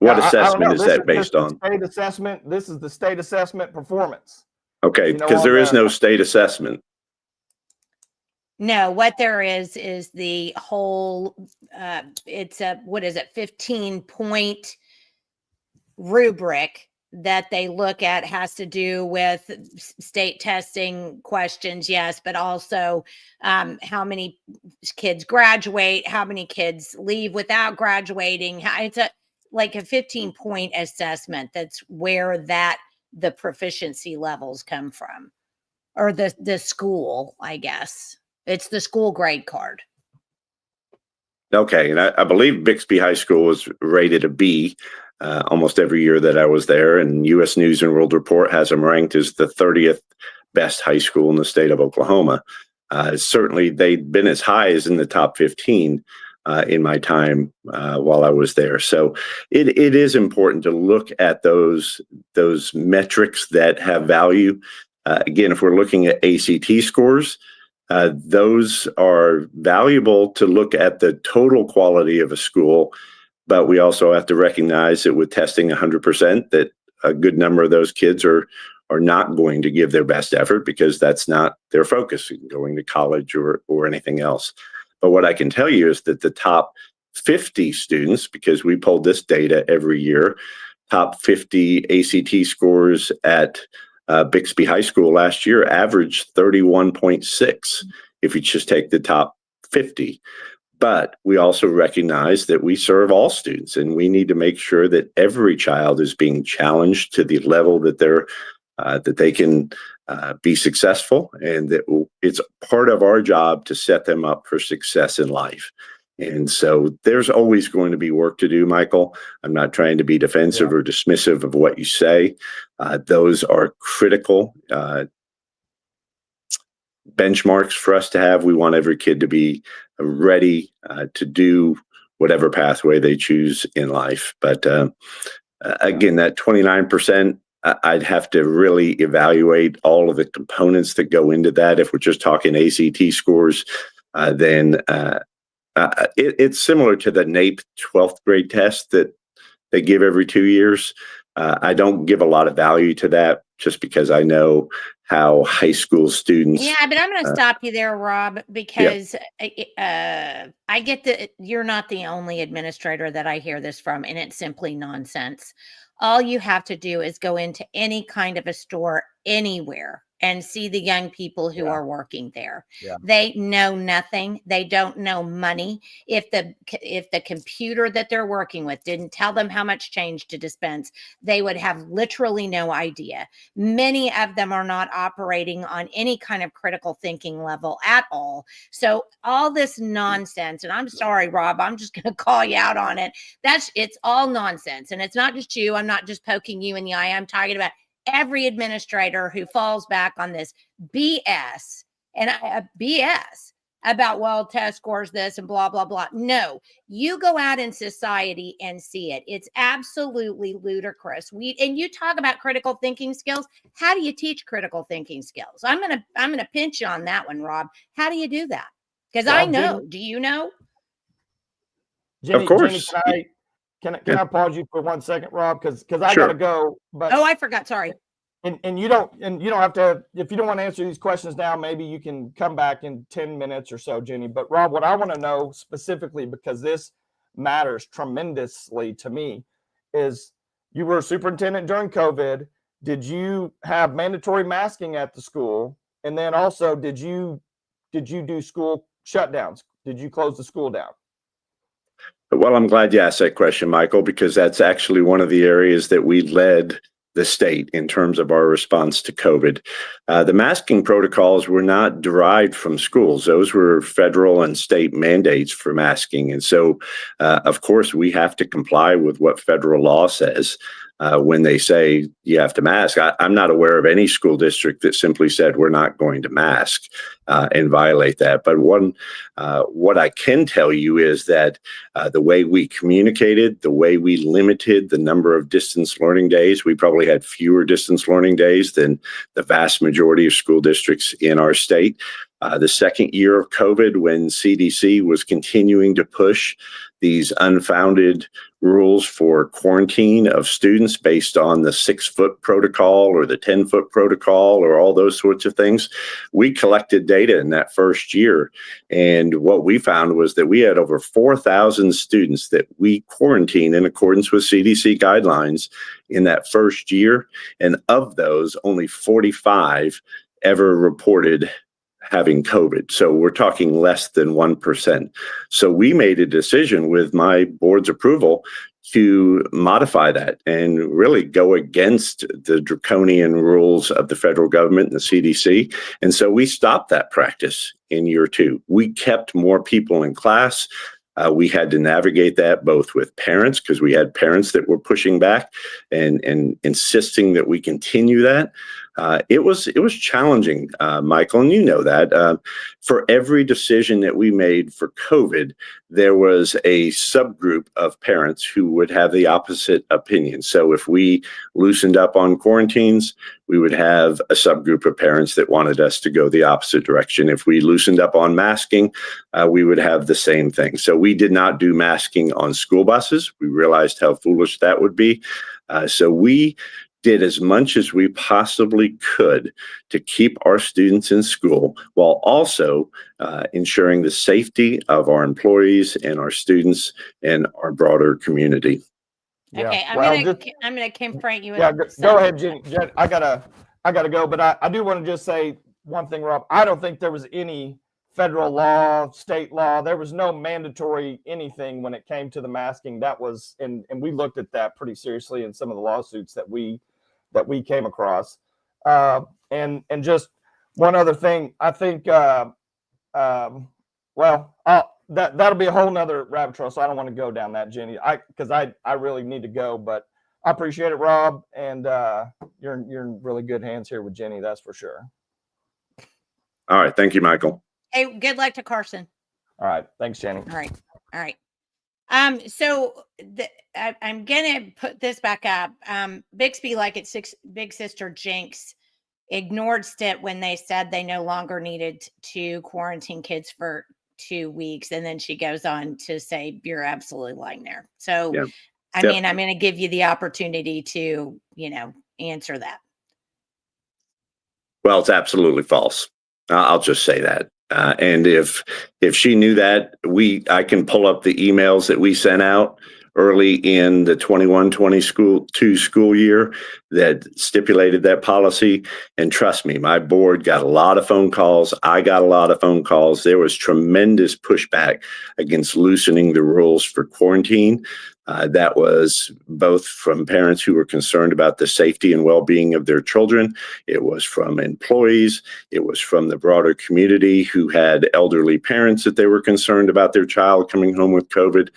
What assessment is that based on? State assessment. This is the state assessment performance. Okay, because there is no state assessment. No, what there is the whole, it's a, 15-point rubric that they look at, has to do with state testing questions, yes, but also how many kids graduate, how many kids leave without graduating. It's like a 15-point assessment. That's where the proficiency levels come from, or the school, I guess. It's the school grade card. Okay, and I believe Bixby High School was rated a B almost every year that I was there, and U.S. News and World Report has them ranked as the 30th best high school in the state of Oklahoma. Certainly, they'd been as high as in the top 15 in my time while I was there. So it is important to look at those metrics that have value. Again, if we're looking at ACT scores, those are valuable to look at the total quality of a school, but we also have to recognize that with testing 100%, that a good number of those kids are not going to give their best effort because that's not their focus, going to college or anything else. But what I can tell you is that the top 50 students, because we pulled this data every year, top 50 ACT scores at Bixby High School last year averaged 31.6 if you just take the top 50. But we also recognize that we serve all students, and we need to make sure that every child is being challenged to the level that they can be successful, and that it's part of our job to set them up for success in life. And so there's always going to be work to do, Michael. I'm not trying to be defensive or dismissive of what you say. Those are critical benchmarks for us to have. We want every kid to be ready to do whatever pathway they choose in life. But again, that 29%, I'd have to really evaluate all of the components that go into that. If we're just talking ACT scores, then it's similar to the NAEP 12th grade test that they give every 2 years. I don't give a lot of value to that just because I know how high school students. Yeah, but I'm going to stop you there, Rob, because I get that you're not the only administrator that I hear this from, and it's simply nonsense. All you have to do is go into any kind of a store anywhere and see the young people who are working there. Yeah. They know nothing. They don't know money. If the computer that they're working with didn't tell them how much change to dispense, they would have literally no idea. Many of them are not operating on any kind of critical thinking level at all. So all this nonsense, and I'm sorry, Rob, I'm just going to call you out on it. It's all nonsense. And it's not just you. I'm not just poking you in the eye. I'm talking about every administrator who falls back on this BS and BS about, well, test scores this and blah, blah, blah. No, you go out in society and see it. It's absolutely ludicrous. And you talk about critical thinking skills. How do you teach critical thinking skills? I'm going to pinch you on that one, Rob. How do you do that? Because I know. Jenny, do you know? Jenny, of course. Jenny, can I pause you for 1 second, Rob? Because I gotta go. But I forgot. Sorry. And you don't have to, if you don't want to answer these questions now, maybe you can come back in 10 minutes or so, Jenny. But Rob, what I want to know specifically, because this matters tremendously to me, is you were a superintendent during COVID. Did you have mandatory masking at the school? And then also, did you do school shutdowns? Did you close the school down? Well, I'm glad you asked that question, Michael, because that's actually one of the areas that we led the state in terms of our response to COVID. The masking protocols were not derived from schools. Those were federal and state mandates for masking. And so, of course, we have to comply with what federal law says. When they say you have to mask, I'm not aware of any school district that simply said we're not going to mask and violate that. But what I can tell you is that the way we communicated, the way we limited the number of distance learning days, we probably had fewer distance learning days than the vast majority of school districts in our state. The second year of COVID, when CDC was continuing to push these unfounded rules for quarantine of students based on the 6-foot protocol or the 10-foot protocol or all those sorts of things, we collected data in that first year. And what we found was that we had over 4,000 students that we quarantined in accordance with CDC guidelines in that first year. And of those, only 45 ever reported having COVID. So we're talking less than 1%. So we made a decision with my board's approval to modify that and really go against the draconian rules of the federal government and the CDC. And so we stopped that practice in year 2. We kept more people in class. We had to navigate that both with parents, because we had parents that were pushing back and insisting that we continue that. It was challenging, Michael, and you know that. For every decision that we made for COVID, there was a subgroup of parents who would have the opposite opinion. So if we loosened up on quarantines, we would have a subgroup of parents that wanted us to go the opposite direction. If we loosened up on masking, we would have the same thing. So we did not do masking on school buses. We realized how foolish that would be. So we did as much as we possibly could to keep our students in school while also ensuring the safety of our employees and our students and our broader community. Okay, I'm gonna confront you. Yeah, go ahead, Jen. I gotta go, but I do want to just say one thing, Rob. I don't think there was any federal law, state law. There was no mandatory anything when it came to the masking. That was, and we looked at that pretty seriously in some of the lawsuits that we came across. And just one other thing, I think, that'll be a whole nother rabbit trail. So I don't want to go down that, Jenny, because I really need to go, but I appreciate it, Rob. And you're in really good hands here with Jenny. That's for sure. All right. Thank you, Michael. Hey, good luck to Carson. All right. Thanks, Jenny. All right. So I'm gonna put this back up. Bixby, like its big sister Jenks, ignored STIT when they said they no longer needed to quarantine kids for 2 weeks, and then she goes on to say you're absolutely lying there. So, yeah. I mean, I'm going to give you the opportunity to, answer that. Well, it's absolutely false. I'll just say that. And if she knew that, I can pull up the emails that we sent out early in the 21-22 school year that stipulated that policy. And trust me, my board got a lot of phone calls. I got a lot of phone calls. There was tremendous pushback against loosening the rules for quarantine. That was both from parents who were concerned about the safety and well-being of their children. It was from employees. It was from the broader community who had elderly parents that they were concerned about their child coming home with COVID.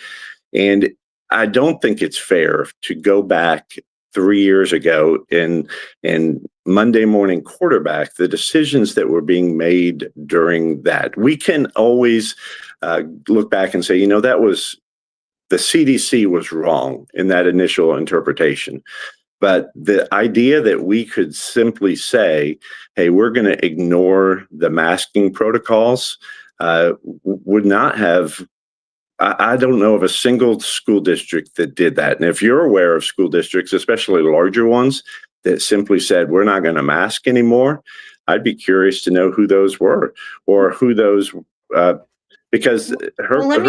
And I don't think it's fair to go back 3 years ago and Monday morning quarterback, the decisions that were being made during that, we can always look back and say, you know, that was the CDC was wrong in that initial interpretation. But the idea that we could simply say, hey, we're going to ignore the masking protocols would not have, I don't know of a single school district that did that. And if you're aware of school districts, especially larger ones, that simply said, we're not going to mask anymore, I'd be curious to know who those were, or who those, because well, let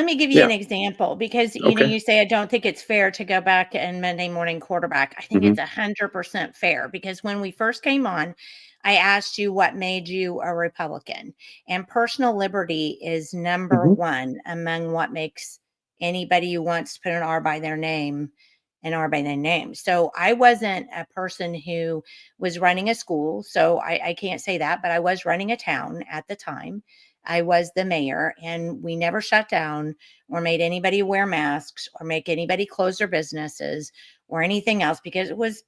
me give you an example, because Okay. you say I don't think it's fair to go back and Monday morning quarterback. I think it's 100% fair, because when we first came on, I asked you what made you a Republican, and personal liberty is number one among what makes anybody who wants to put an R by their name an R by their name. So I wasn't a person who was running a school, so I can't say that, but I was running a town at the time. I was the mayor, and we never shut down or made anybody wear masks or make anybody close their businesses or anything else, because it was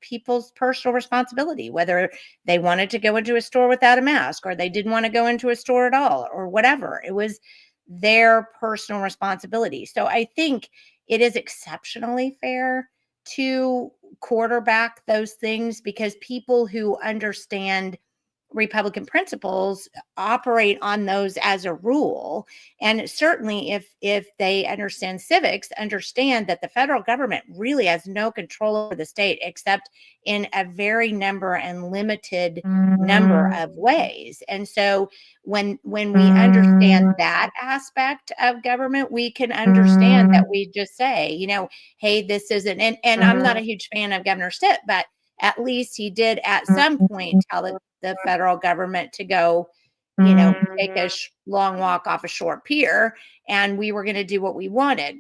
people's personal responsibility, whether they wanted to go into a store without a mask or they didn't want to go into a store at all or whatever. It was their personal responsibility. So I think it is exceptionally fair to quarterback those things, because people who understand Republican principles operate on those as a rule. And certainly if they understand civics, understand that the federal government really has no control over the state except in a very limited number of ways. And so when we understand that aspect of government, we can understand that we just say, hey, this isn't, and I'm not a huge fan of Governor Stitt, but at least he did at some point tell the federal government to go, take a long walk off a short pier, and we were going to do what we wanted.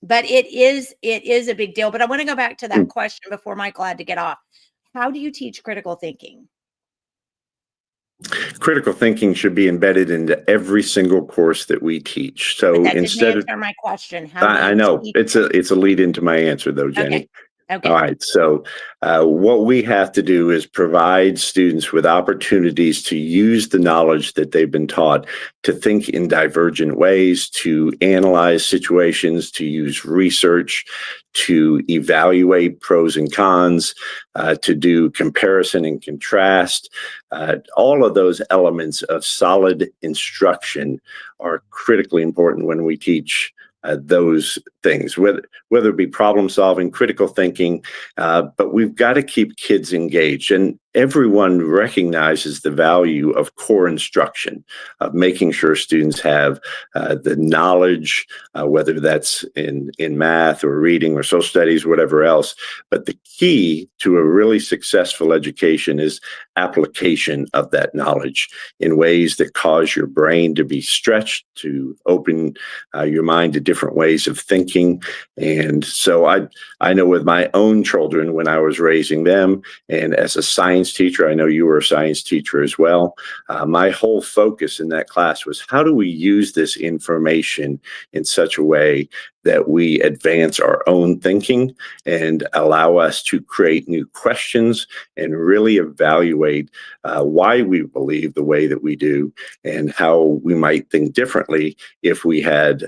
But it is a big deal. But I want to go back to that question before Michael had to get off. How do you teach critical thinking? Critical thinking should be embedded into every single course that we teach. So that instead didn't answer my question. I know it's a lead into my answer though, Jenny. Okay. All right. So what we have to do is provide students with opportunities to use the knowledge that they've been taught to think in divergent ways, to analyze situations, to use research, to evaluate pros and cons, to do comparison and contrast. All of those elements of solid instruction are critically important when we teach those things, whether it be problem solving, critical thinking, but we've got to keep kids engaged. And everyone recognizes the value of core instruction, of making sure students have the knowledge, whether that's in math or reading or social studies, whatever else. But the key to a really successful education is application of that knowledge in ways that cause your brain to be stretched, to open your mind to different ways of thinking. And so I know with my own children, when I was raising them, and as a science teacher, I know you were a science teacher as well, my whole focus in that class was, how do we use this information in such a way that we advance our own thinking and allow us to create new questions and really evaluate why we believe the way that we do and how we might think differently if we had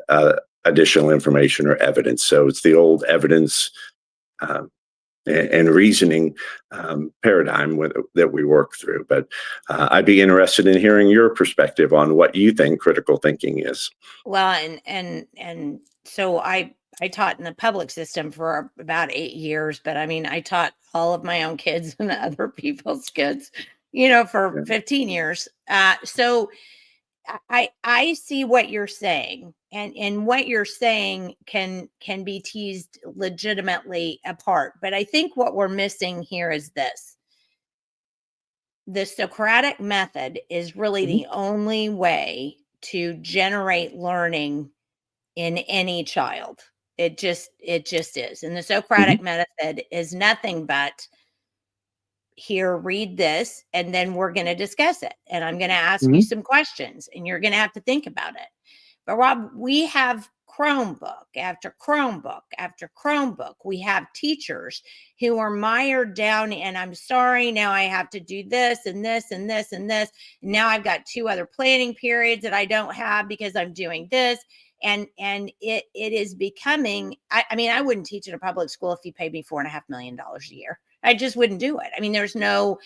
additional information or evidence. So it's the old evidence and reasoning paradigm that we work through. But I'd be interested in hearing your perspective on what you think critical thinking is. Well, and so I taught in the public system for about 8 years, but I mean, I taught all of my own kids and other people's kids, for 15 years. So I see what you're saying, and what you're saying can be teased legitimately apart. But I think what we're missing here is this. The Socratic method is really the only way to generate learning in any child. It just is. And the Socratic method is nothing but, here, read this, and then we're going to discuss it. And I'm going to ask you some questions, and you're going to have to think about it. But Rob, we have Chromebook after Chromebook after Chromebook. We have teachers who are mired down, and I'm sorry, now I have to do this and this and this and this. Now I've got 2 other planning periods that I don't have because I'm doing this. And it is becoming, I mean, I wouldn't teach in a public school if you paid me $4.5 million a year. I just wouldn't do it. I mean, there's no,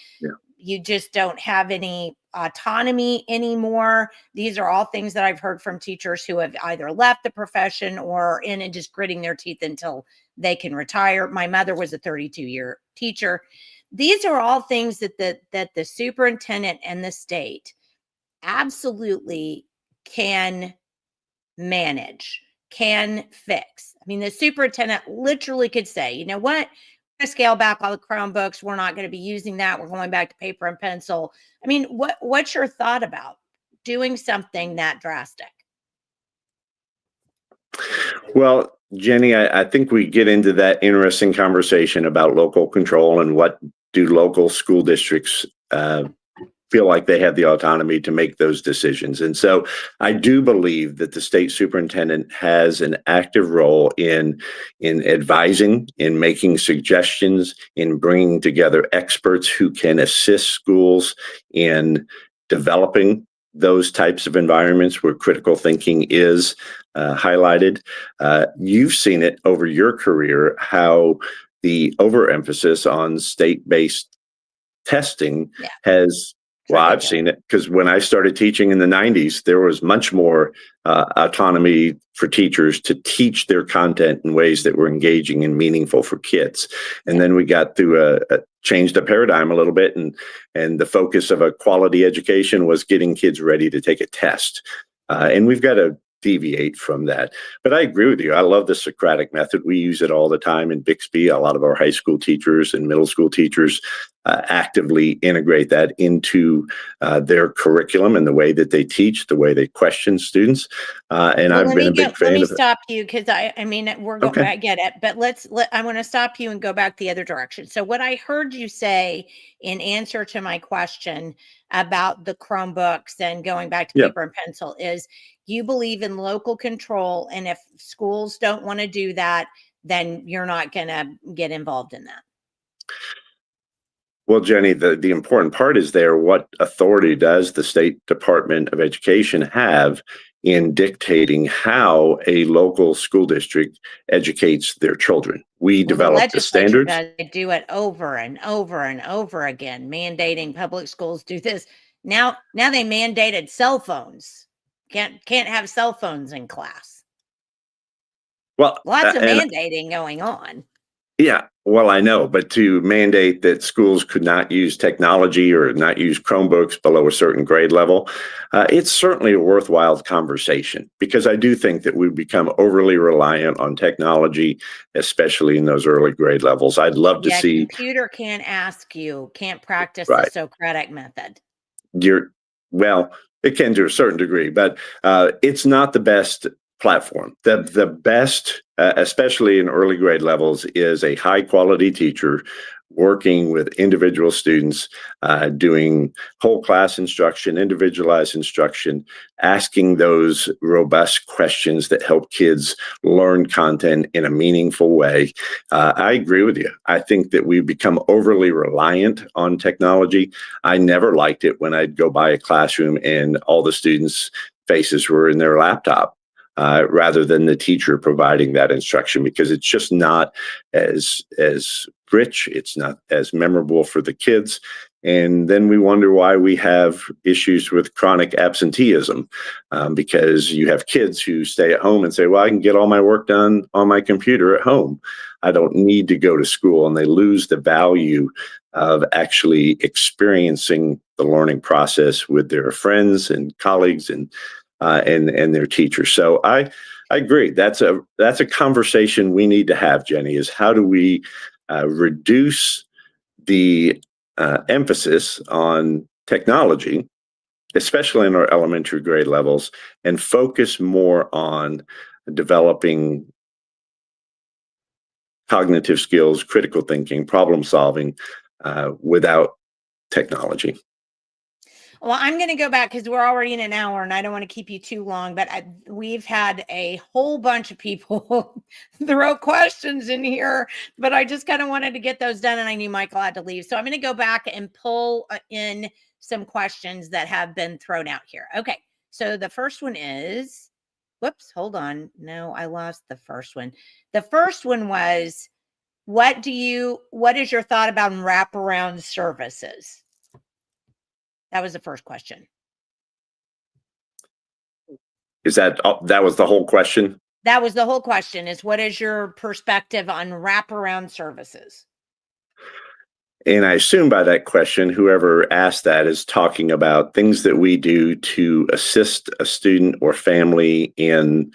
you just don't have any autonomy anymore. These are all things that I've heard from teachers who have either left the profession or in and just gritting their teeth until they can retire. My mother was a 32-year teacher. These are all things that the superintendent and the state absolutely can manage, can fix. I mean, the superintendent literally could say, you know what? We're going to scale back all the Chromebooks. We're not going to be using that. We're going back to paper and pencil. I mean, what's your thought about doing something that drastic? Well, Jenny, I think we get into that interesting conversation about local control and what do local school districts feel like they have the autonomy to make those decisions. And so I do believe that the state superintendent has an active role in advising, in making suggestions, in bringing together experts who can assist schools in developing those types of environments where critical thinking is highlighted. You've seen it over your career, how the overemphasis on state-based testing has. Well, I've seen it because when I started teaching in the 90s, there was much more autonomy for teachers to teach their content in ways that were engaging and meaningful for kids. And then we got through changed the paradigm a little bit, and the focus of a quality education was getting kids ready to take a test. And we've got to deviate from that. But I agree with you. I love the Socratic method. We use it all the time in Bixby. A lot of our high school teachers and middle school teachers actively integrate that into their curriculum and the way that they teach, the way they question students. And well, I've been a big fan of it. Let me stop you because I mean, we're going, I get it, but I want to stop you and go back the other direction. So what I heard you say in answer to my question about the Chromebooks and going back to paper and pencil is you believe in local control. And if schools don't want to do that, then you're not going to get involved in that. Well, Jenny, the important part is there. What authority does the State Department of Education have in dictating how a local school district educates their children? We develop the standards. They do it over and over and over again, mandating public schools do this. Now they mandated cell phones. Can't have cell phones in class. Well, lots of mandating going on. Yeah, well, I know, but to mandate that schools could not use technology or not use Chromebooks below a certain grade level, it's certainly a worthwhile conversation because I do think that we've become overly reliant on technology, especially in those early grade levels. I'd love to see. A computer can't practice the Socratic method. Well, it can to a certain degree, but it's not the best platform. The best, especially in early grade levels, is a high quality teacher working with individual students, doing whole class instruction, individualized instruction, asking those robust questions that help kids learn content in a meaningful way. I agree with you. I think that we've become overly reliant on technology. I never liked it when I'd go by a classroom and all the students' faces were in their laptop. Rather than the teacher providing that instruction, because it's just not as rich, it's not as memorable for the kids. And then we wonder why we have issues with chronic absenteeism, because you have kids who stay at home and say, well, I can get all my work done on my computer at home. I don't need to go to school. And they lose the value of actually experiencing the learning process with their friends and colleagues and their teachers. So I agree. That's a conversation we need to have, Jenny, is how do we reduce the emphasis on technology, especially in our elementary grade levels, and focus more on developing cognitive skills, critical thinking, problem solving without technology. Well, I'm going to go back because we're already in an hour and I don't want to keep you too long, but we've had a whole bunch of people throw questions in here, but I just kind of wanted to get those done and I knew Michael had to leave. So I'm going to go back and pull in some questions that have been thrown out here. Okay. So the first one is, whoops, hold on. No, I lost the first one. The first one was, what is your thought about wraparound services? That was the first question. Is that was the whole question? That was the whole question, is what is your perspective on wraparound services? And I assume by that question, whoever asked that is talking about things that we do to assist a student or family in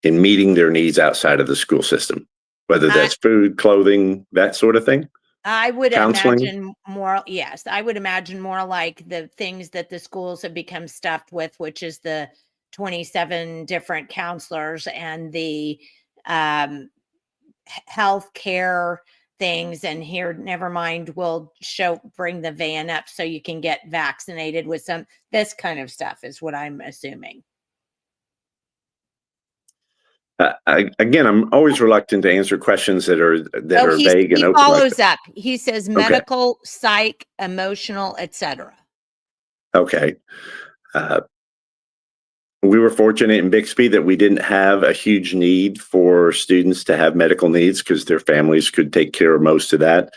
meeting their needs outside of the school system, whether that's food, clothing, that sort of thing. I would Counseling? imagine more, yes, I would imagine more like the things that the schools have become stuffed with, which is the 27 different counselors and the health care things. And here, never mind, we'll bring the van up so you can get vaccinated with this kind of stuff is what I'm assuming. Again, I'm always reluctant to answer questions that are vague and open. He follows up. He says medical, psych, emotional, etc. Okay. We were fortunate in Bixby that we didn't have a huge need for students to have medical needs because their families could take care of most of that.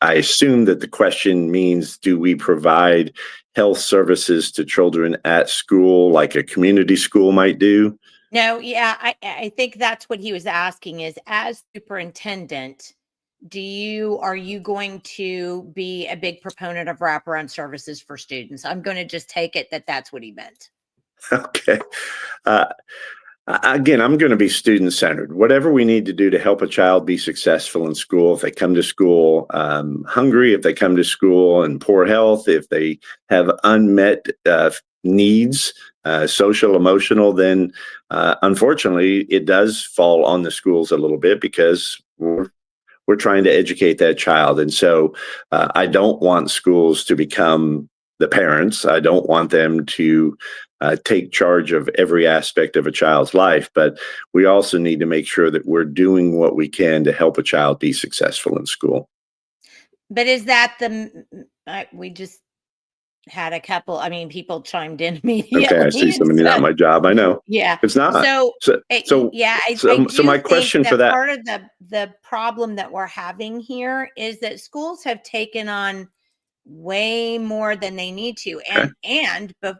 I assume that the question means, do we provide health services to children at school like a community school might do? No, yeah, I think that's what he was asking is, as superintendent, are you going to be a big proponent of wraparound services for students? I'm going to just take it that that's what he meant. Okay. Again, I'm going to be student-centered. Whatever we need to do to help a child be successful in school, if they come to school hungry, if they come to school in poor health, if they have unmet needs, social, emotional, then unfortunately, it does fall on the schools a little bit because we're trying to educate that child. And so I don't want schools to become the parents. I don't want them to take charge of every aspect of a child's life, but we also need to make sure that we're doing what we can to help a child be successful in school. But is that we just had a couple, people chimed in immediately. Okay, I see somebody, not my job. I know. Yeah. It's not. So my question for that. Part of the problem that we're having here is that schools have taken on way more than they need to. But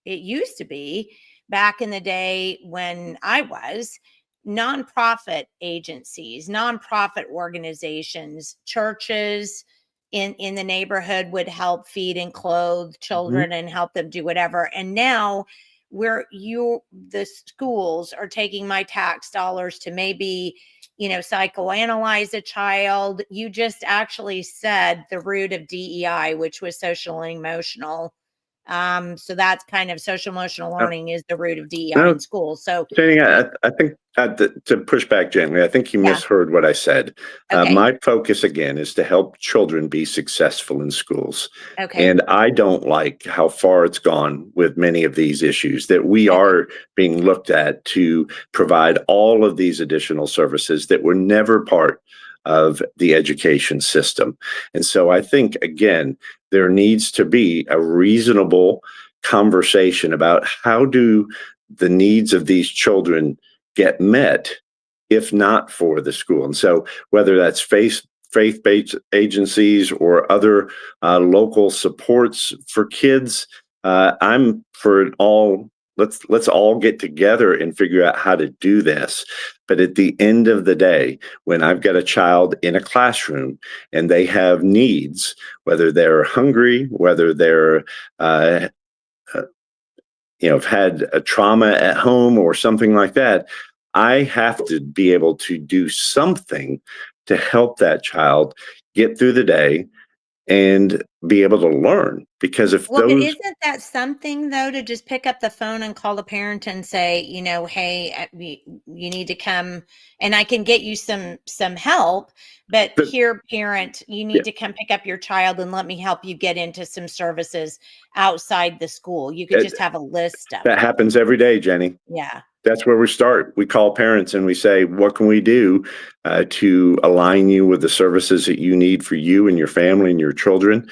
it used to be back in the day when I was nonprofit agencies, nonprofit organizations, churches in the neighborhood would help feed and clothe children and help them do whatever. And now the schools are taking my tax dollars to maybe, psychoanalyze a child. You just actually said the root of DEI, which was social and emotional. So that's kind of social emotional learning is the root of DEI in schools. So Jenny, I think to push back gently, I think you misheard what I said. My focus again is to help children be successful in schools. Okay. And I don't like how far it's gone with many of these issues that we are being looked at to provide all of these additional services that were never part of the education system. And so I think, again, there needs to be a reasonable conversation about how do the needs of these children get met, if not for the school. And so whether that's faith-based agencies or other local supports for kids, I'm for it all. Let's all get together and figure out how to do this. But at the end of the day, when I've got a child in a classroom and they have needs, whether they're hungry, whether they're have had a trauma at home or something like that, I have to be able to do something to help that child get through the day, and be able to learn. Because if Well, but those, isn't that something though, to just pick up the phone and call the parent and say, hey, you need to come and I can get you some help, but here, parent, you need to come pick up your child and let me help you get into some services outside the school. You could just have a list of that happens every day, Jenny. Yeah. That's where we start. We call parents and we say, what can we do to align you with the services that you need for you and your family and your children?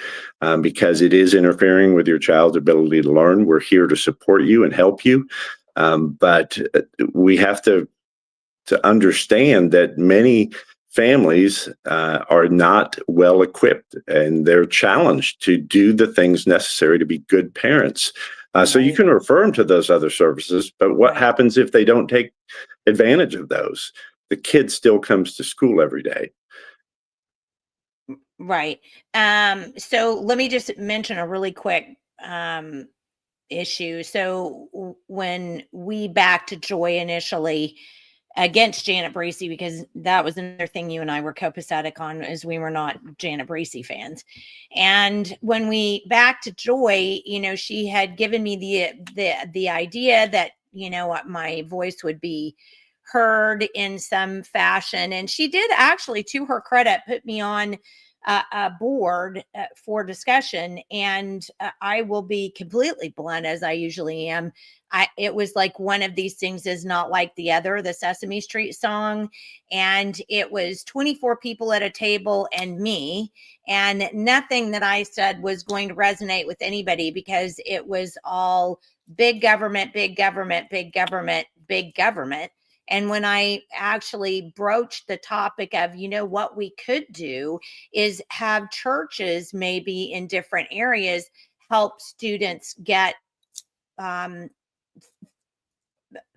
Because it is interfering with your child's ability to learn. We're here to support you and help you. But we have to understand that many families are not well equipped and they're challenged to do the things necessary to be good parents. So you can refer them to those other services, but what happens if they don't take advantage of those? The kid still comes to school every day. Right. So let me just mention a really quick issue. So when we backed Joy initially against Janet Bracy, because that was another thing you and I were copacetic on, is we were not Janet Bracy fans. And when we backed Joy, she had given me the idea that, my voice would be heard in some fashion. And she did actually, to her credit, put me on a board for discussion. And I will be completely blunt, as I usually am. It was like one of these things is not like the other, the Sesame Street song. And it was 24 people at a table and me, and nothing that I said was going to resonate with anybody because it was all big government, big government, big government, big government. And when I actually broached the topic of, what we could do is have churches maybe in different areas help students get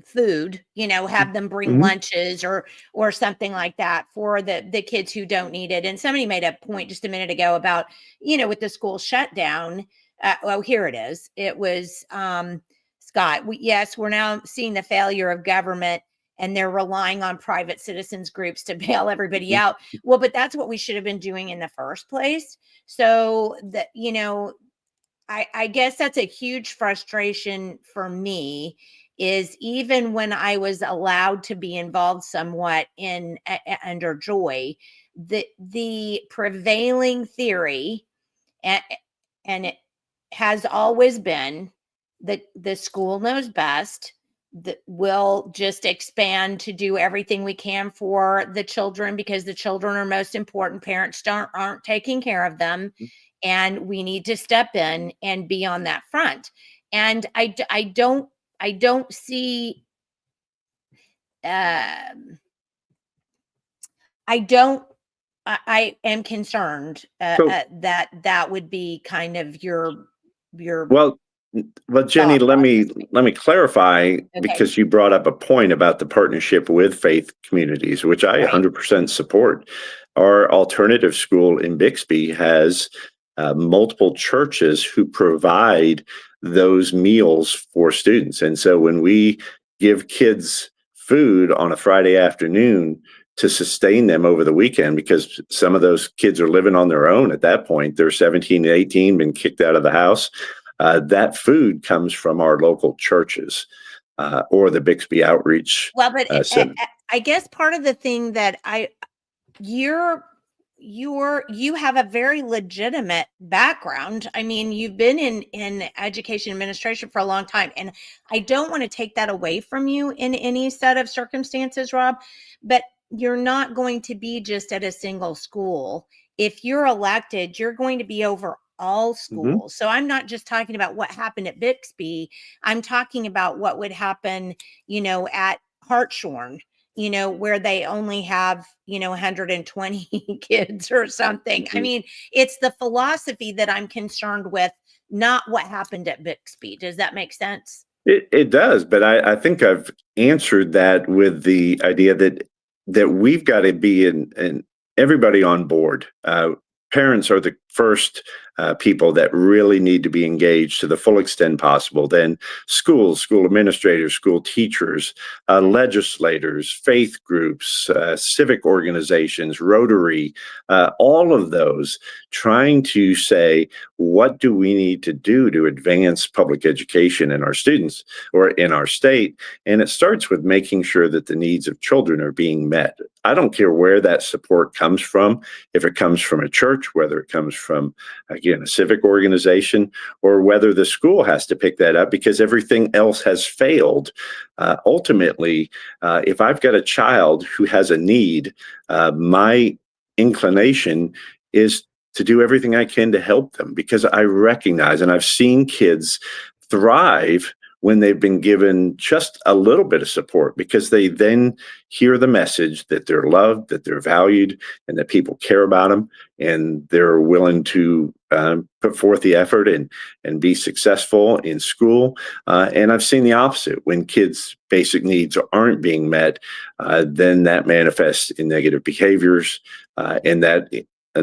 food, have them bring lunches or something like that for the kids who don't need it. And somebody made a point just a minute ago about, with the school shutdown. Here it is. It was Scott. We're now seeing the failure of government, and they're relying on private citizens groups to bail everybody out. Well, but that's what we should have been doing in the first place. So that, I guess that's a huge frustration for me, is even when I was allowed to be involved somewhat in under Joy, the prevailing theory, and it has always been that the school knows best, that we'll just expand to do everything we can for the children because the children are most important. Parents aren't taking care of them. And we need to step in and be on that front. And I don't see, I am concerned that would be kind of your. Well, Jenny, let me clarify, because you brought up a point about the partnership with faith communities, which I 100% support. Our alternative school in Bixby has multiple churches who provide those meals for students. And so when we give kids food on a Friday afternoon to sustain them over the weekend, because some of those kids are living on their own at that point, they're 17 and 18, been kicked out of the house. That food comes from our local churches or the Bixby Outreach. Well, but I guess part of the thing that you have a very legitimate background. I mean, you've been in education administration for a long time, and I don't want to take that away from you in any set of circumstances, Rob, but you're not going to be just at a single school. If you're elected, you're going to be over all schools. So I'm not just talking about what happened at Bixby. I'm talking about what would happen, at Hartshorn, where they only have, 120 kids or something. I mean, it's the philosophy that I'm concerned with, not what happened at Bixby. Does that make sense? It does, but I think I've answered that with the idea that we've got to be in everybody on board. Parents are the first people that really need to be engaged to the full extent possible. Then schools, school administrators, school teachers, legislators, faith groups, civic organizations, Rotary, all of those trying to say, what do we need to do to advance public education in our students or in our state? And it starts with making sure that the needs of children are being met. I don't care where that support comes from, if it comes from a church, whether it comes from, again, a civic organization, or whether the school has to pick that up because everything else has failed. Ultimately, if I've got a child who has a need, my inclination is to do everything I can to help them, because I recognize, and I've seen kids thrive when they've been given just a little bit of support, because they then hear the message that they're loved, that they're valued, and that people care about them, and they're willing to put forth the effort and be successful in school. And I've seen the opposite. When kids' basic needs aren't being met, then that manifests in negative behaviors, and that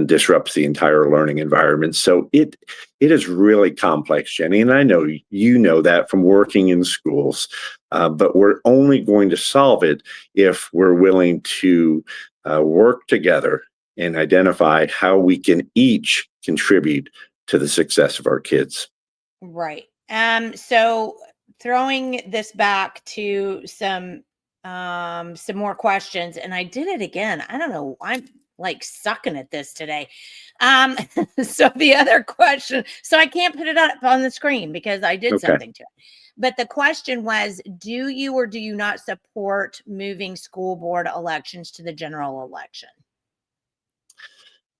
disrupts the entire learning environment. So it is really complex, Jenny, and I know you know that from working in schools, but we're only going to solve it if we're willing to work together and identify how we can each contribute to the success of our kids. Right. So throwing this back to some more questions, and I did it again. I don't know. I'm like sucking at this today. So the other question, so I can't put it up on the screen because I did something to it. But the question was, do you or do you not support moving school board elections to the general election?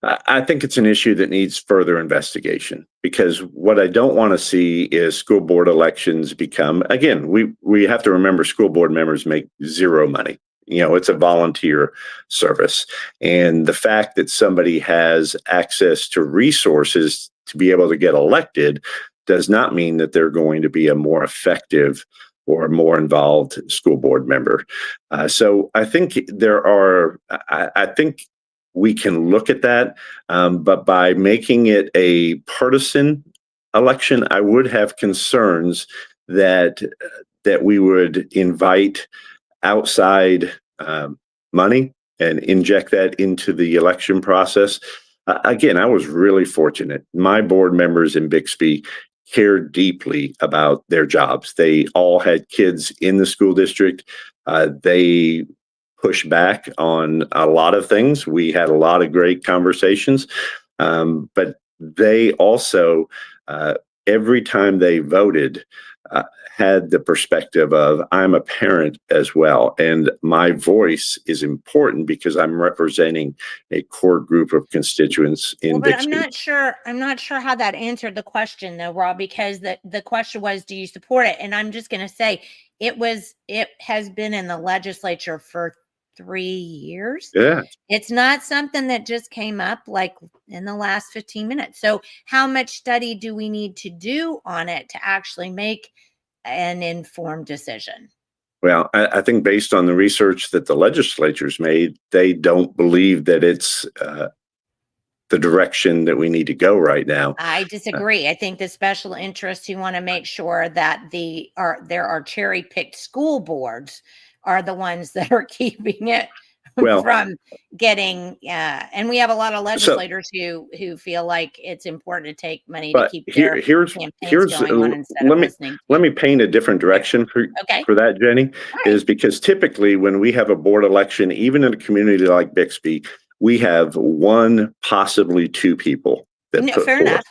I think it's an issue that needs further investigation, because what I don't want to see is school board elections become, again, we have to remember school board members make zero money. It's a volunteer service. And the fact that somebody has access to resources to be able to get elected does not mean that they're going to be a more effective or more involved school board member. So I think I think we can look at that, but by making it a partisan election, I would have concerns that we would invite outside money and inject that into the election process. Again, I was really fortunate. My board members in Bixby cared deeply about their jobs. They all had kids in the school district. They push back on a lot of things. We had a lot of great conversations, but they also, every time they voted, had the perspective of, I'm a parent as well, and my voice is important because I'm representing a core group of constituents in Bixby. I'm not sure how that answered the question though, Rob, because the question was, do you support it? And I'm just going to say it has been in the legislature for 3 years. Yeah. It's not something that just came up like in the last 15 minutes. So how much study do we need to do on it to actually make an informed decision? Well, I think based on the research that the legislature's made, they don't believe that it's the direction that we need to go right now. I disagree. I think the special interests who want to make sure that there are cherry-picked school boards are the ones that are keeping it from getting, and we have a lot of legislators who feel like it's important to take money to keep their campaigns going on instead of listening. Let me paint a different direction for that, Jenny, is because typically when we have a board election, even in a community like Bixby, we have one, possibly two people that put forth. Enough.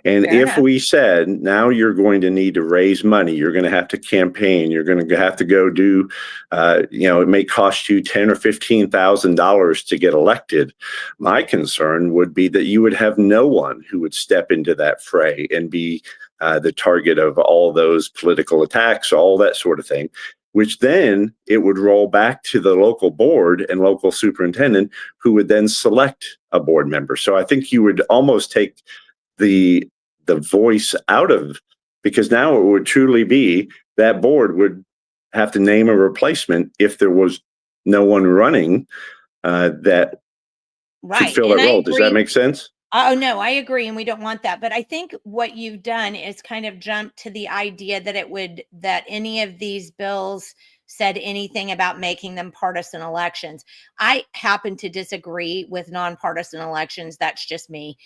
And if we said, now you're going to need to raise money, you're going to have to campaign, you're going to have to go do, it may cost you $10,000 or $15,000 to get elected. My concern would be that you would have no one who would step into that fray and be the target of all those political attacks, all that sort of thing, which then it would roll back to the local board and local superintendent, who would then select a board member. So I think you would almost take the voice out of, because now it would truly be that board would have to name a replacement if there was no one running that could fill that role. Does that make sense? Oh, no, I agree. And we don't want that. But I think what you've done is kind of jump to the idea that any of these bills said anything about making them partisan elections. I happen to disagree with nonpartisan elections. That's just me.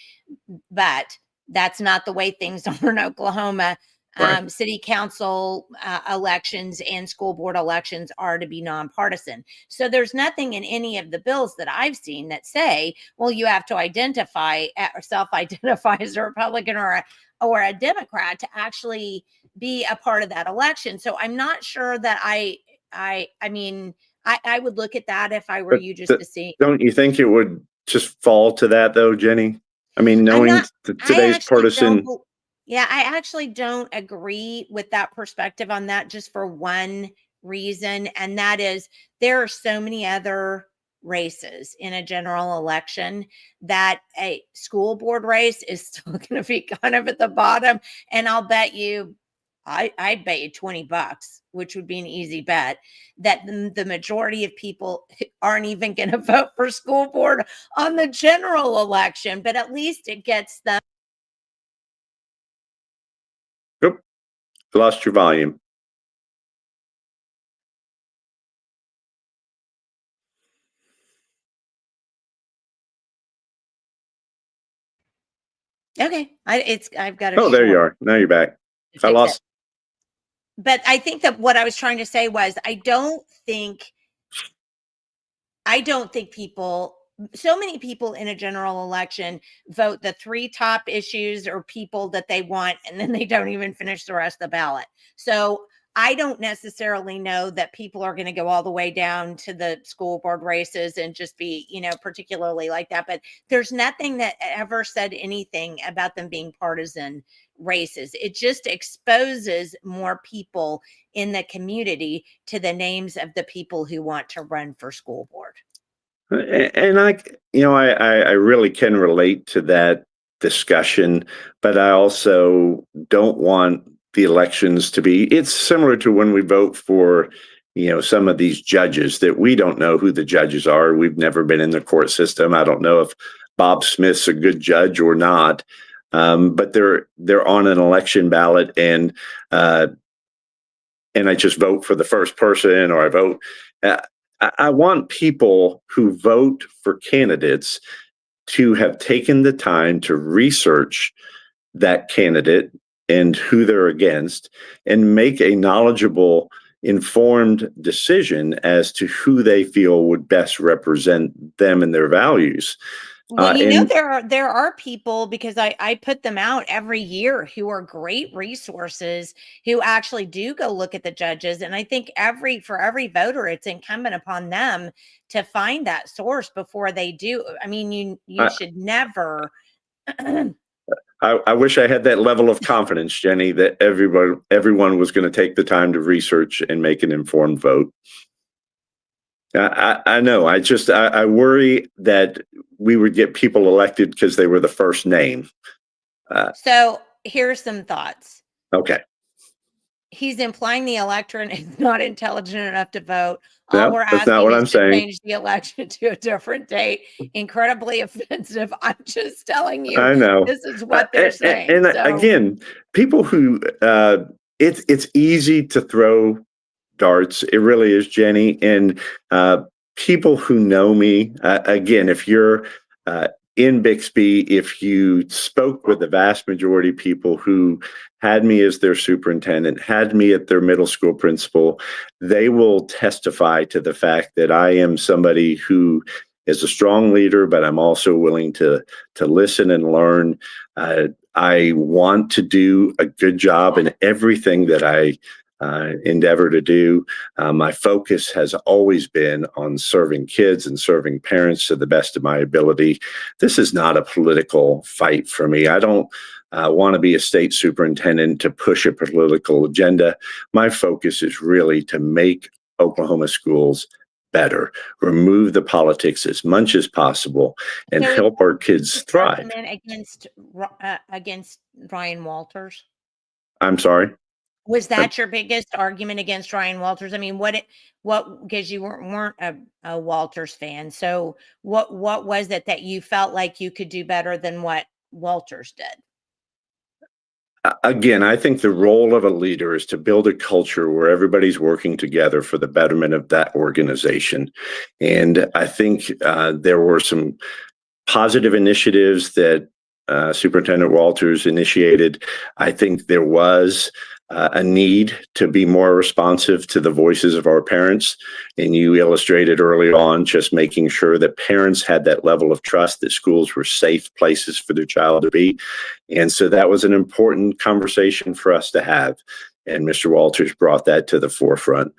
But that's not the way things are in Oklahoma. Right. City council elections and school board elections are to be nonpartisan. So there's nothing in any of the bills that I've seen that say, well, you have to identify or self-identify as a Republican or a Democrat to actually be a part of that election. So I'm not sure that I mean, I would look at that if I were But you, just to see. don't you think it would just fall to that though, Jenny? I mean, knowing today's partisan. Yeah, I actually don't agree with that perspective on that, just for one reason. And that is, there are so many other races in a general election that a school board race is still going to be kind of at the bottom. And I'll bet you, I'd bet you $20, which would be an easy bet, that the majority of people aren't even going to vote for school board on the general election, but at least it gets them. Oop, lost your volume. Okay. I've got a Oh, there you are. Now you're back. I lost. But I think that what I was trying to say was, I don't think people, so many people in a general election vote the 3 top issues or people that they want, and then they don't even finish the rest of the ballot. So I don't necessarily know that people are going to go all the way down to the school board races and just be, particularly like that. But there's nothing that ever said anything about them being partisan races. It just exposes more people in the community to the names of the people who want to run for school board. And I really can relate to that discussion, but I also don't want the elections to be, it's similar to when we vote for, some of these judges that we don't know who the judges are. We've never been in the court system. I don't know if Bob Smith's a good judge or not. But they're on an election ballot, and I just vote for the first person, or I vote. I want people who vote for candidates to have taken the time to research that candidate and who they're against, and make a knowledgeable, informed decision as to who they feel would best represent them and their values. Well, there are people, because I put them out every year, who are great resources, who actually do go look at the judges. And I think for every voter, it's incumbent upon them to find that source before they do. I mean, you should never. I wish I had that level of confidence, Jenny, that everyone was going to take the time to research and make an informed vote. I know. I worry that we would get people elected because they were the first name. So here's some thoughts. Okay. He's implying the electorate is not intelligent enough to vote. No, we're that's not what I'm saying. Change the election to a different date. Incredibly offensive. I'm just telling you. I know. This is what they're saying. And again, people who it's easy to throw darts. It really is, Jenny. And people who know me, again, if you're in Bixby, if you spoke with the vast majority of people who had me as their superintendent, had me at their middle school principal, they will testify to the fact that I am somebody who is a strong leader, but I'm also willing to listen and learn. I want to do a good job in everything that I endeavor to do. My focus has always been on serving kids and serving parents to the best of my ability. This is not a political fight for me. I don't want to be a state superintendent to push a political agenda. My focus is really to make Oklahoma schools better, remove the politics as much as possible, and help our kids thrive. Against Ryan Walters? I'm sorry? Was that your biggest argument against Ryan Walters? I mean, because you weren't a Walters fan. So what was it that you felt like you could do better than what Walters did? Again, I think the role of a leader is to build a culture where everybody's working together for the betterment of that organization. And I think there were some positive initiatives that Superintendent Walters initiated. I think there was a need to be more responsive to the voices of our parents. And you illustrated early on just making sure that parents had that level of trust that schools were safe places for their child to be. And so that was an important conversation for us to have. And Mr. Walters brought that to the forefront.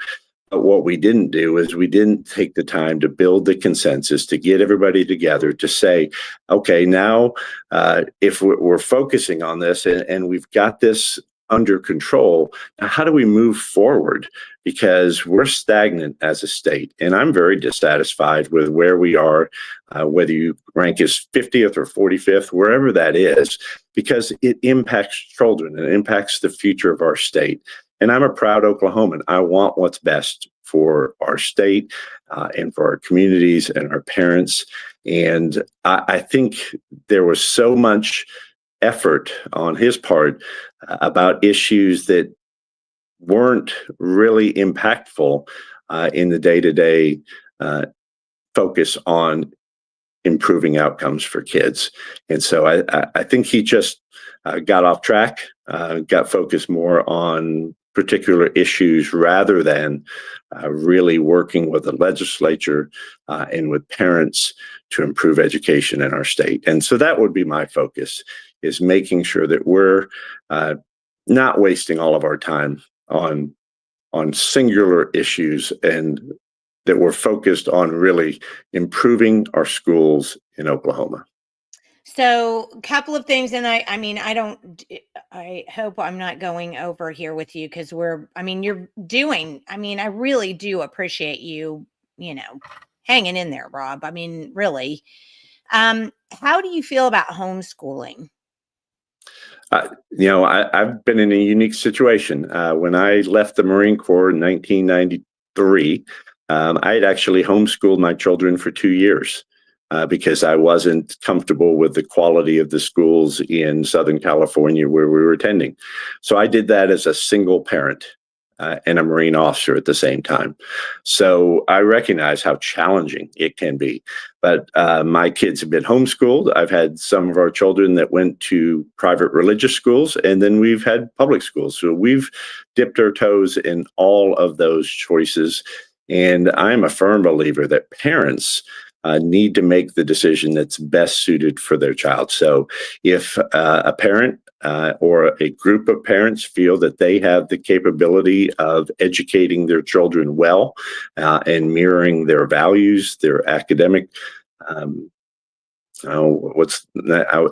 But what we didn't do is we didn't take the time to build the consensus, to get everybody together to say, okay, now if we're focusing on this and we've got this under control, now how do we move forward? Because we're stagnant as a state. And I'm very dissatisfied with where we are, whether you rank as 50th or 45th, wherever that is, because it impacts children and it impacts the future of our state. And I'm a proud Oklahoman. I want what's best for our state and for our communities and our parents. And I think there was so much effort on his part about issues that weren't really impactful in the day-to-day focus on improving outcomes for kids. And so I think he just got off track, got focused more on particular issues rather than really working with the legislature and with parents to improve education in our state. And so that would be my focus, is making sure that we're not wasting all of our time on singular issues and that we're focused on really improving our schools in Oklahoma. So a couple of things, and I hope I'm not going over here with you because I really do appreciate you, hanging in there, Rob. I mean, really. How do you feel about homeschooling? I've been in a unique situation. When I left the Marine Corps in 1993, I had actually homeschooled my children for 2 years. Because I wasn't comfortable with the quality of the schools in Southern California where we were attending. So I did that as a single parent and a Marine officer at the same time. So I recognize how challenging it can be. But my kids have been homeschooled. I've had some of our children that went to private religious schools, and then we've had public schools. So we've dipped our toes in all of those choices. And I'm a firm believer that parents need to make the decision that's best suited for their child. So if a parent or a group of parents feel that they have the capability of educating their children well and mirroring their values, their academic, I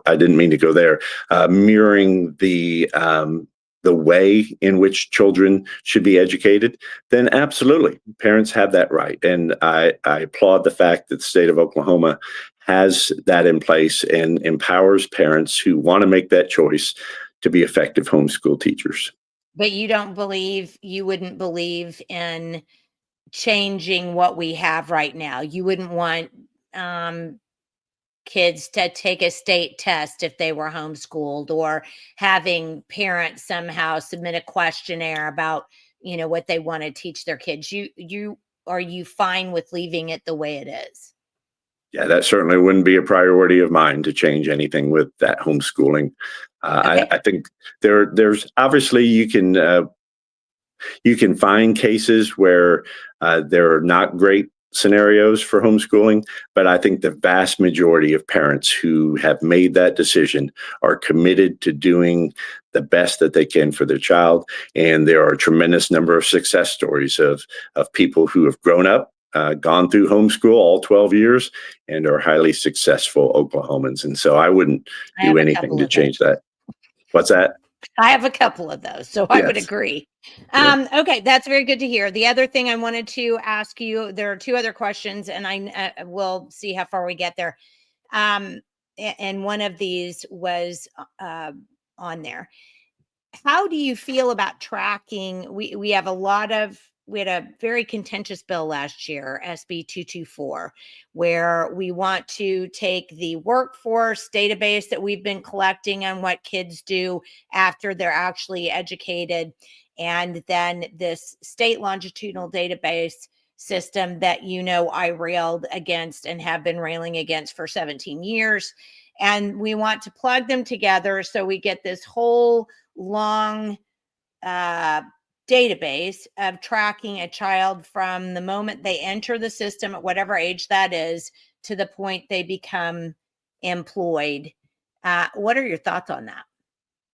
didn't mean to go there, mirroring the way in which children should be educated, then absolutely, parents have that right. And I applaud the fact that the state of Oklahoma has that in place and empowers parents who want to make that choice to be effective homeschool teachers. But you wouldn't believe in changing what we have right now. You wouldn't want kids to take a state test if they were homeschooled, or having parents somehow submit a questionnaire about, what they want to teach their kids. Are you fine with leaving it the way it is? Yeah, that certainly wouldn't be a priority of mine to change anything with that homeschooling. Okay. I think there's obviously you can find cases where there are not great scenarios for homeschooling, but I think the vast majority of parents who have made that decision are committed to doing the best that they can for their child. And there are a tremendous number of success stories of people who have grown up, gone through homeschool all 12 years, and are highly successful Oklahomans. And so I wouldn't do anything to change that. What's that? I have a couple of those, so I would agree. Okay, that's very good to hear. The other thing I wanted to ask you, there are two other questions, and I will see how far we get there. And one of these was on there. how do you feel about tracking? We have we had a very contentious bill last year, SB 224, where we want to take the workforce database that we've been collecting on what kids do after they're actually educated, and then this state longitudinal database system that I railed against and have been railing against for 17 years. And we want to plug them together so we get this whole long database of tracking a child from the moment they enter the system at whatever age that is to the point they become employed. What are your thoughts on that?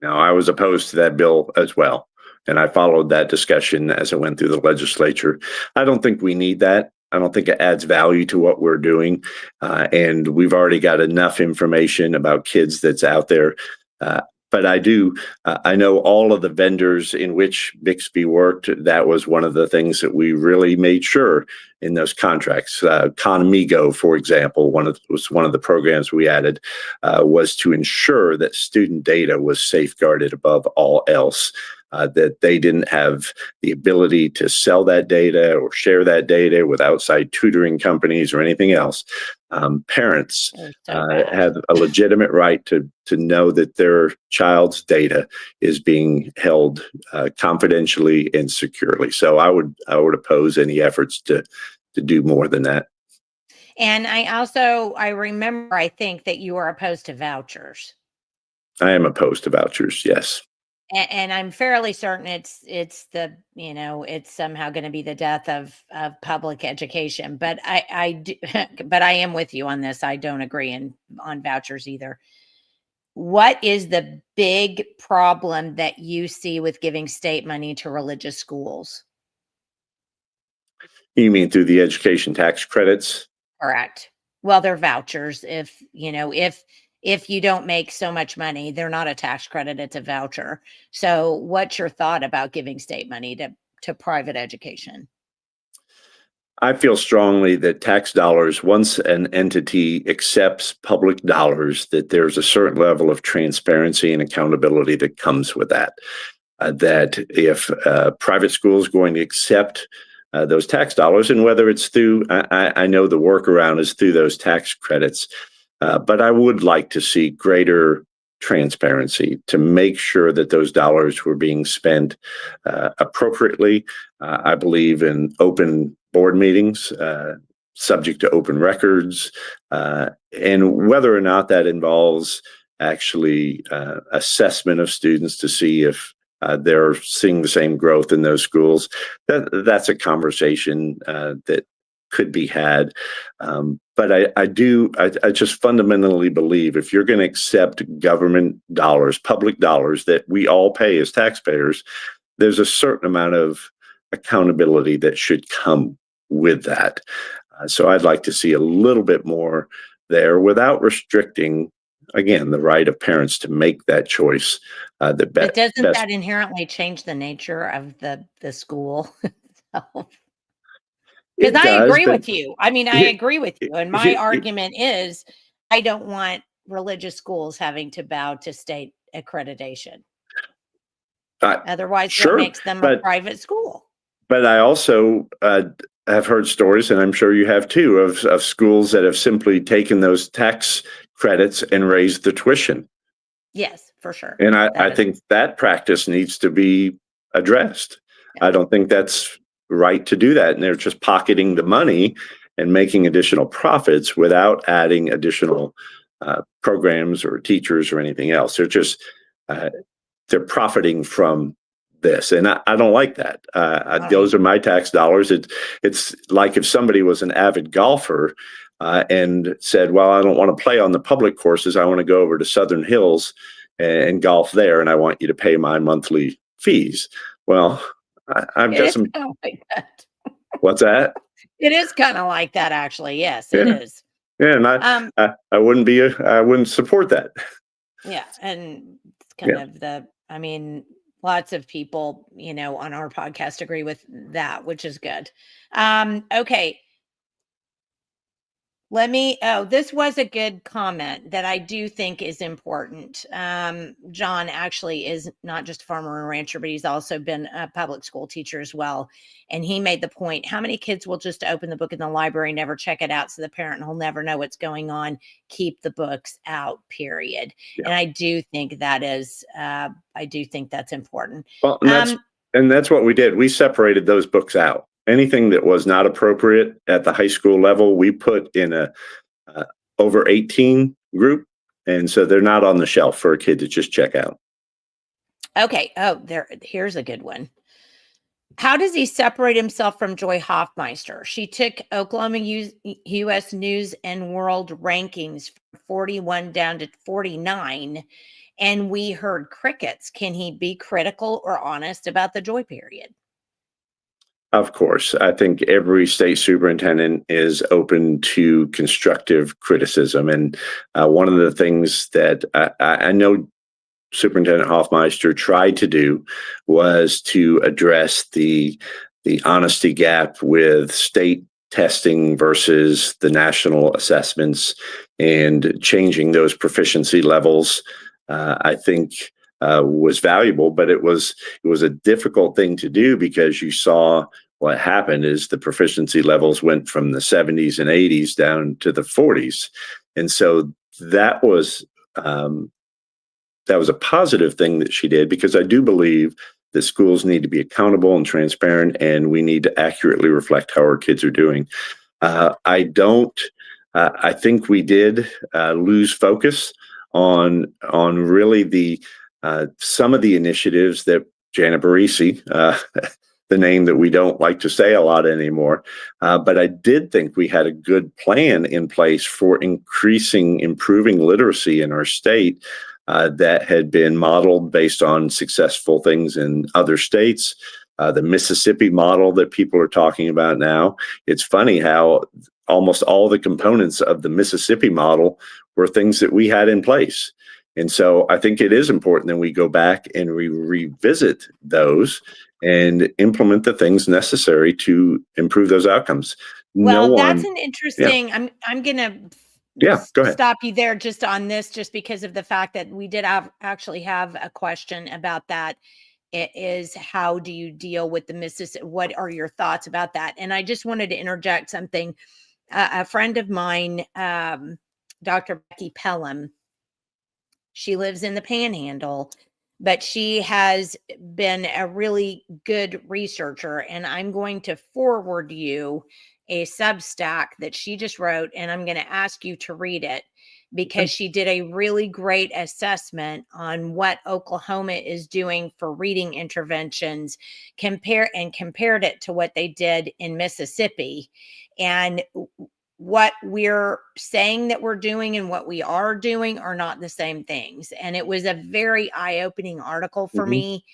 Now, I was opposed to that bill as well, and I followed that discussion as it went through the legislature. I don't think we need that. I don't think it adds value to what we're doing, and we've already got enough information about kids that's out there. But I know all of the vendors in which Bixby worked. That was one of the things that we really made sure in those contracts. Conamigo, for example, was one of the programs we added, was to ensure that student data was safeguarded above all else. That they didn't have the ability to sell that data or share that data with outside tutoring companies or anything else. Parents have a legitimate right to know that their child's data is being held confidentially and securely. So I would oppose any efforts to do more than that. And I remember, I think that you are opposed to vouchers. I am opposed to vouchers, yes. And I'm fairly certain it's it's somehow going to be the death of public education. But but I am with you on this. I don't agree on vouchers either. What is the big problem that you see with giving state money to religious schools? You mean through the education tax credits? Correct. Well, they're vouchers. If you don't make so much money, they're not a tax credit, it's a voucher. So what's your thought about giving state money to private education? I feel strongly that tax dollars, once an entity accepts public dollars, that there's a certain level of transparency and accountability that comes with that. That if private school is going to accept those tax dollars, and whether it's through, I know the workaround is through those tax credits, but I would like to see greater transparency to make sure that those dollars were being spent appropriately. I believe in open board meetings, subject to open records, and whether or not that involves actually assessment of students to see if they're seeing the same growth in those schools. That's a conversation that could be had. But I just fundamentally believe if you're going to accept government dollars, public dollars that we all pay as taxpayers, there's a certain amount of accountability that should come with that. So I'd like to see a little bit more there without restricting, again, the right of parents to make that choice. But doesn't that inherently change the nature of the school? Because I agree with you. I mean, I agree with you. And my argument is I don't want religious schools having to bow to state accreditation. Otherwise, sure, it makes them a private school. But I also have heard stories, and I'm sure you have too, of schools that have simply taken those tax credits and raised the tuition. Yes, for sure. And I think that practice needs to be addressed. Yeah. I don't think that's right to do that. And they're just pocketing the money and making additional profits without adding additional programs or teachers or anything else. They're just, they're profiting from this. And I don't like that. Those are my tax dollars. It's like if somebody was an avid golfer and said, well, I don't want to play on the public courses. I want to go over to Southern Hills and golf there. And I want you to pay my monthly fees. Well, I've got some. Kind of like that. What's that? It is kind of like that, actually. Yes, it is. Yeah, and I wouldn't support that. Yeah, and it's kind of I mean, lots of people, on our podcast agree with that, which is good. Okay. This was a good comment that I do think is important. John actually is not just a farmer and rancher, but he's also been a public school teacher as well. And he made the point, how many kids will just open the book in the library, never check it out, so the parent will never know what's going on? Keep the books out, period. Yeah. And I do think that's important. Well, and that's what we did. We separated those books out. Anything that was not appropriate at the high school level, we put in a over 18 group. And so they're not on the shelf for a kid to just check out. Okay. Oh, here's a good one. How does he separate himself from Joy Hoffmeister? She took Oklahoma U.S. News and World rankings from 41 down to 49, and we heard crickets. Can he be critical or honest about the Joy period? Of course. I think every state superintendent is open to constructive criticism. And one of the things that I know Superintendent Hoffmeister tried to do was to address the honesty gap with state testing versus the national assessments and changing those proficiency levels. I think was valuable, but it was a difficult thing to do because you saw what happened is the proficiency levels went from the 70s and 80s down to the 40s. And so that was a positive thing that she did, because I do believe that schools need to be accountable and transparent, and we need to accurately reflect how our kids are doing. I think we did lose focus on really some of the initiatives that Janet Barisi, the name that we don't like to say a lot anymore. But I did think we had a good plan in place for improving literacy in our state that had been modeled based on successful things in other states. The Mississippi model that people are talking about now. It's funny how almost all the components of the Mississippi model were things that we had in place. And so I think it is important that we go back and we revisit those and implement the things necessary to improve those outcomes. Well, that's an interesting, yeah. I'm going to go ahead. Stop you there just on this, just because of the fact that we did actually have a question about that. It is, how do you deal with the Mississippi? What are your thoughts about that? And I just wanted to interject something. A friend of mine, Dr. Becky Pelham, she lives in the Panhandle, but she has been a really good researcher, and I'm going to forward you a Substack that she just wrote, and I'm going to ask you to read it, because she did a really great assessment on what Oklahoma is doing for reading interventions, compared it to what they did in Mississippi. And what we're saying that we're doing and what we are doing are not the same things. And it was a very eye-opening article for me.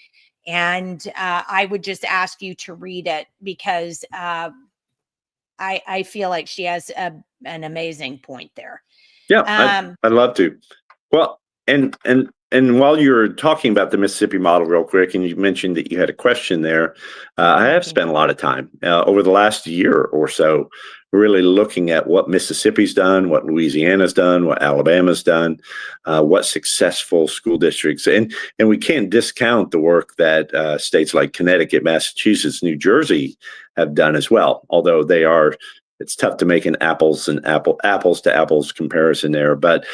And I would just ask you to read it, because I feel like she has an amazing point there. Yeah, I'd love to. Well, and while you're talking about the Mississippi model real quick, and you mentioned that you had a question there, I have spent a lot of time over the last year or so really looking at what Mississippi's done, what Louisiana's done, what Alabama's done, what successful school districts, and we can't discount the work that states like Connecticut, Massachusetts, New Jersey have done as well, although it's tough to make an apples to apples comparison there. But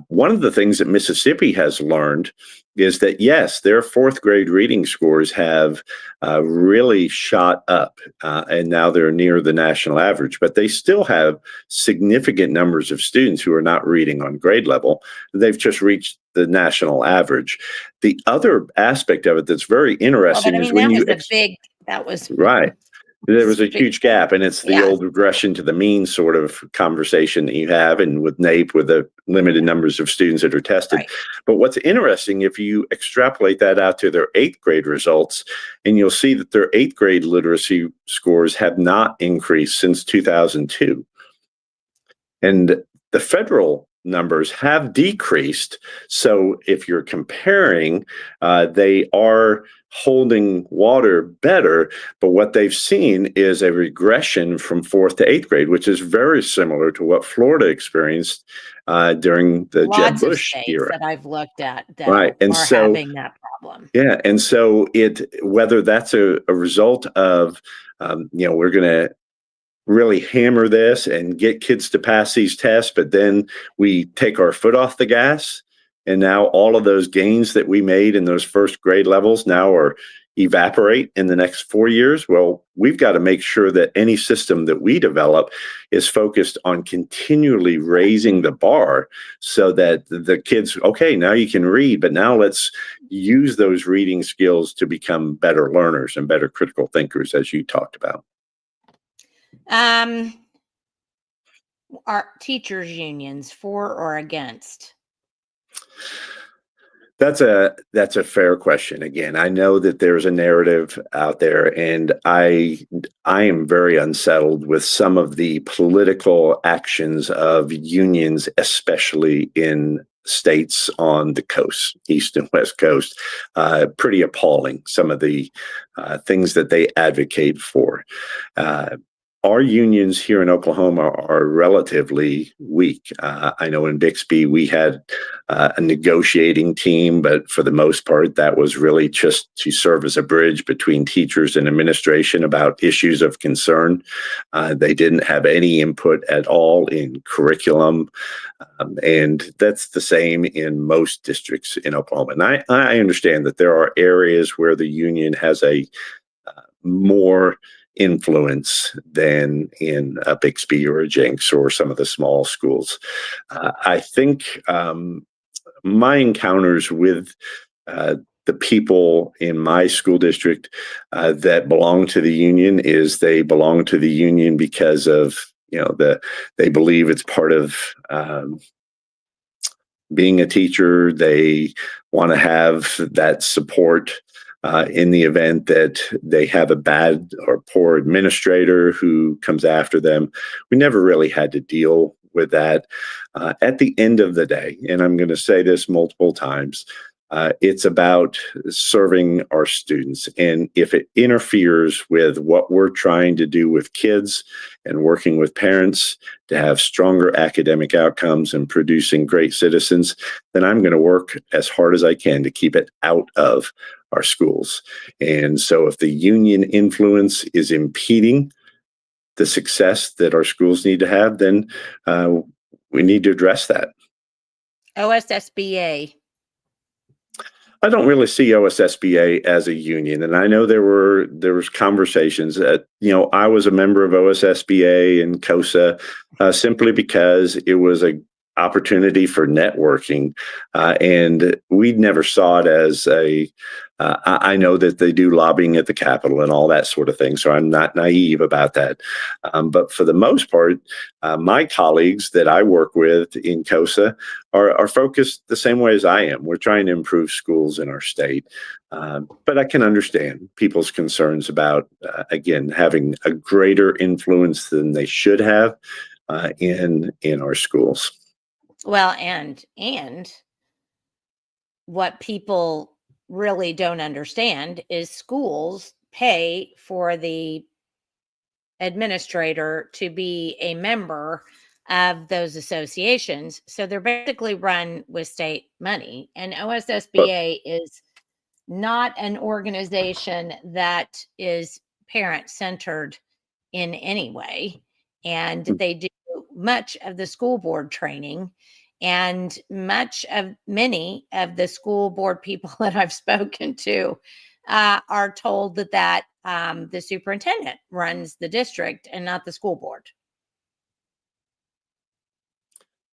one of the things that Mississippi has learned is that, yes, their fourth grade reading scores have really shot up, and now they're near the national average, but they still have significant numbers of students who are not reading on grade level. They've just reached the national average. The other aspect of it that's very interesting is when that was right. There was a huge gap, and it's the old regression to the mean sort of conversation that you have, and with NAEP, with the limited numbers of students that are tested. Right. But what's interesting, if you extrapolate that out to their 8th grade results, and you'll see that their 8th grade literacy scores have not increased since 2002. And the federal numbers have decreased. So if you're comparing, they are holding water better. But what they've seen is a regression from 4th to 8th grade, which is very similar to what Florida experienced during the Jeb Bush era. That I've looked at that right. And are so, having that problem. Yeah. And so whether that's a result of, we're going to really hammer this and get kids to pass these tests, but then we take our foot off the gas. And now all of those gains that we made in those first grade levels now evaporate in the next 4 years. Well, we've got to make sure that any system that we develop is focused on continually raising the bar so that the kids, okay, now you can read, but now let's use those reading skills to become better learners and better critical thinkers, as you talked about. Are teachers' unions for or against? That's a fair question. Again, I know that there's a narrative out there, and I am very unsettled with some of the political actions of unions, especially in states on the coast, East and West Coast. Pretty appalling, some of the things that they advocate for. Our unions here in Oklahoma are relatively weak. I know in Bixby we had a negotiating team, but for the most part, that was really just to serve as a bridge between teachers and administration about issues of concern. They didn't have any input at all in curriculum. And that's the same in most districts in Oklahoma. And I understand that there are areas where the union has a more influence than in a Bixby or a Jenks or some of the small schools. I think my encounters with the people in my school district that belong to the union is they belong to the union because of, they believe it's part of being a teacher. They want to have that support in the event that they have a bad or poor administrator who comes after them. We never really had to deal with that. At the end of the day, and I'm going to say this multiple times, it's about serving our students. And if it interferes with what we're trying to do with kids and working with parents to have stronger academic outcomes and producing great citizens, then I'm going to work as hard as I can to keep it out of our schools. And so if the union influence is impeding the success that our schools need to have, then we need to address that. OSSBA. I don't really see OSSBA as a union, and I know there was conversations that I was a member of OSSBA and COSA simply because it was a opportunity for networking, and we never saw it as I know that they do lobbying at the Capitol and all that sort of thing, so I'm not naive about that. But for the most part, my colleagues that I work with in COSA are focused the same way as I am. We're trying to improve schools in our state. But I can understand people's concerns about, again, having a greater influence than they should have in our schools. Well, and what people really don't understand is schools pay for the administrator to be a member of those associations. So they're basically run with state money. And OSSBA is not an organization that is parent-centered in any way. And they do much of the school board training, and many of the school board people that I've spoken to are told that the superintendent runs the district and not the school board.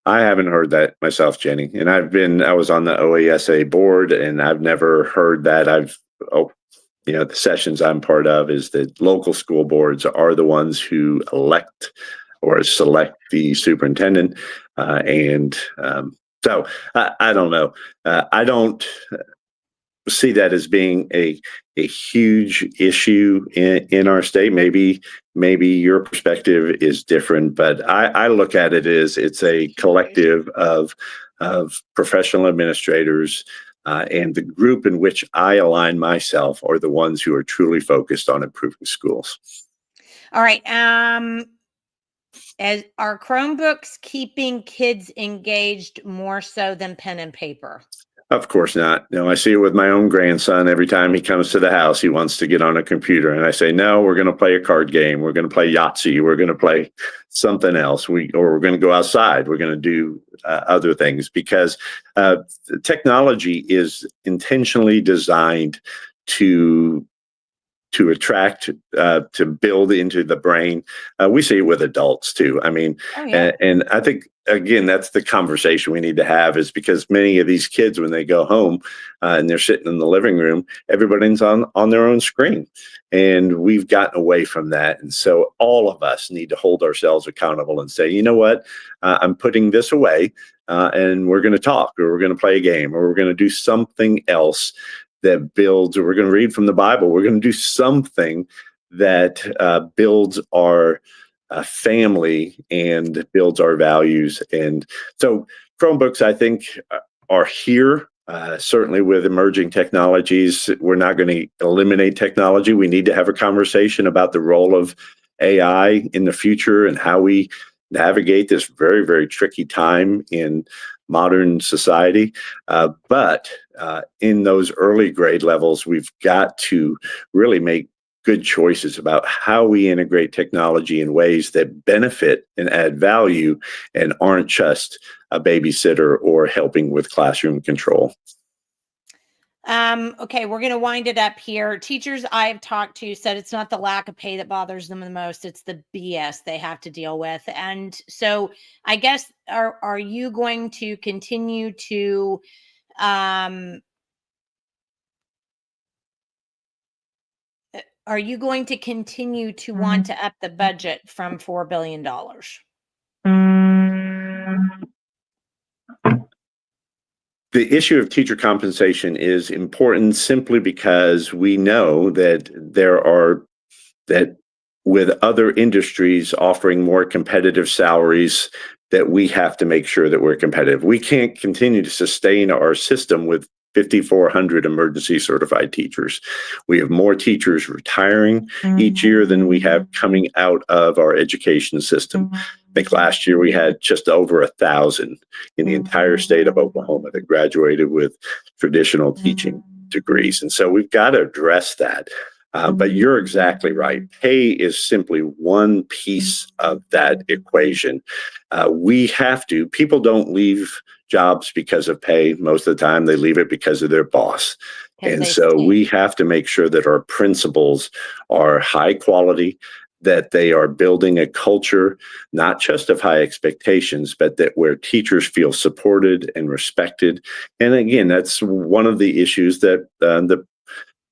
I haven't heard that myself, Jenny, and I was on the OASA board, and I've never heard that. The sessions I'm part of is that local school boards are the ones who elect or select the superintendent. So I don't know. I don't see that as being a huge issue in our state. Maybe your perspective is different, but I look at it as it's a collective of professional administrators And the group in which I align myself are the ones who are truly focused on improving schools. All right. As are Chromebooks keeping kids engaged more so than pen and paper? Of course not. No, I see it with my own grandson. Every time he comes to the house, he wants to get on a computer. And I say, no, we're going to play a card game. We're going to play Yahtzee. We're going to play something else. We're going to go outside. We're going to do other things, because technology is intentionally designed to attract, to build into the brain. We see it with adults too. I mean, and I think, again, that's the conversation we need to have, is because many of these kids, when they go home and they're sitting in the living room, everybody's on their own screen. And we've gotten away from that. And so all of us need to hold ourselves accountable and say, you know what, I'm putting this away and we're going to talk, or we're going to play a game, or we're going to do something else that builds, or we're going to read from the Bible. We're going to do something that builds our family and builds our values. And so Chromebooks, I think, are here. Certainly with emerging technologies, we're not going to eliminate technology. We need to have a conversation about the role of AI in the future and how we navigate this very, very tricky time in modern society. But in those early grade levels, we've got to really make good choices about how we integrate technology in ways that benefit and add value and aren't just a babysitter or helping with classroom control. Okay, we're going to wind it up here. Teachers I've talked to said it's not the lack of pay that bothers them the most, it's the BS they have to deal with. And so I guess, are you going to continue to want to up the budget from $4 billion? The issue of teacher compensation is important simply because we know that that with other industries offering more competitive salaries, that we have to make sure that we're competitive. We can't continue to sustain our system with 5,400 emergency certified teachers. We have more teachers retiring each year than we have coming out of our education system. I think last year we had just over 1,000 in the entire state of Oklahoma that graduated with traditional teaching degrees. And so we've got to address that. But you're exactly right. Pay is simply one piece of that equation. People don't leave jobs because of pay. Most of the time they leave it because of their boss. And so we have to make sure that our principals are high quality, that they are building a culture, not just of high expectations, but that where teachers feel supported and respected. And again, that's one of the issues that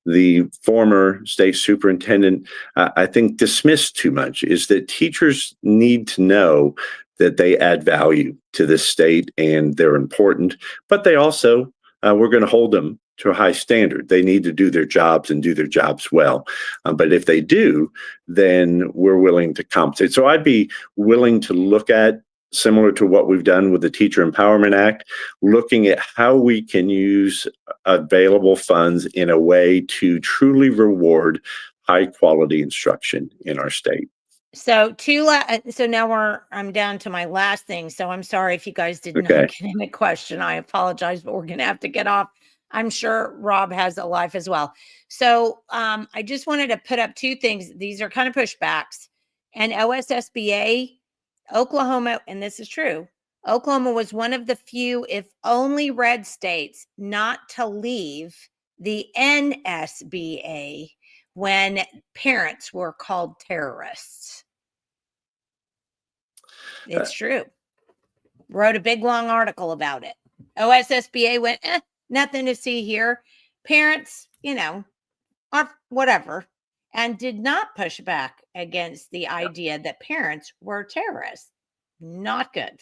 the former state superintendent, I think, dismissed too much, is that teachers need to know that they add value to this state and they're important, but they also, we're going to hold them to a high standard. They need to do their jobs and do their jobs well. But if they do, then we're willing to compensate. So I'd be willing to look at, similar to what we've done with the Teacher Empowerment Act, looking at how we can use available funds in a way to truly reward high quality instruction in our state. So now I'm down to my last thing. So I'm sorry if you guys did not get in a question. I apologize, but we're going to have to get off. I'm sure Rob has a life as well. So I just wanted to put up two things. These are kind of pushbacks. And OSSBA, Oklahoma, and this is true, Oklahoma was one of the few, if only, red states not to leave the NSBA when parents were called terrorists. It's true. Wrote a big, long article about it. OSSBA went, nothing to see here. Parents, are whatever, and did not push back against the idea that parents were terrorists. Not good.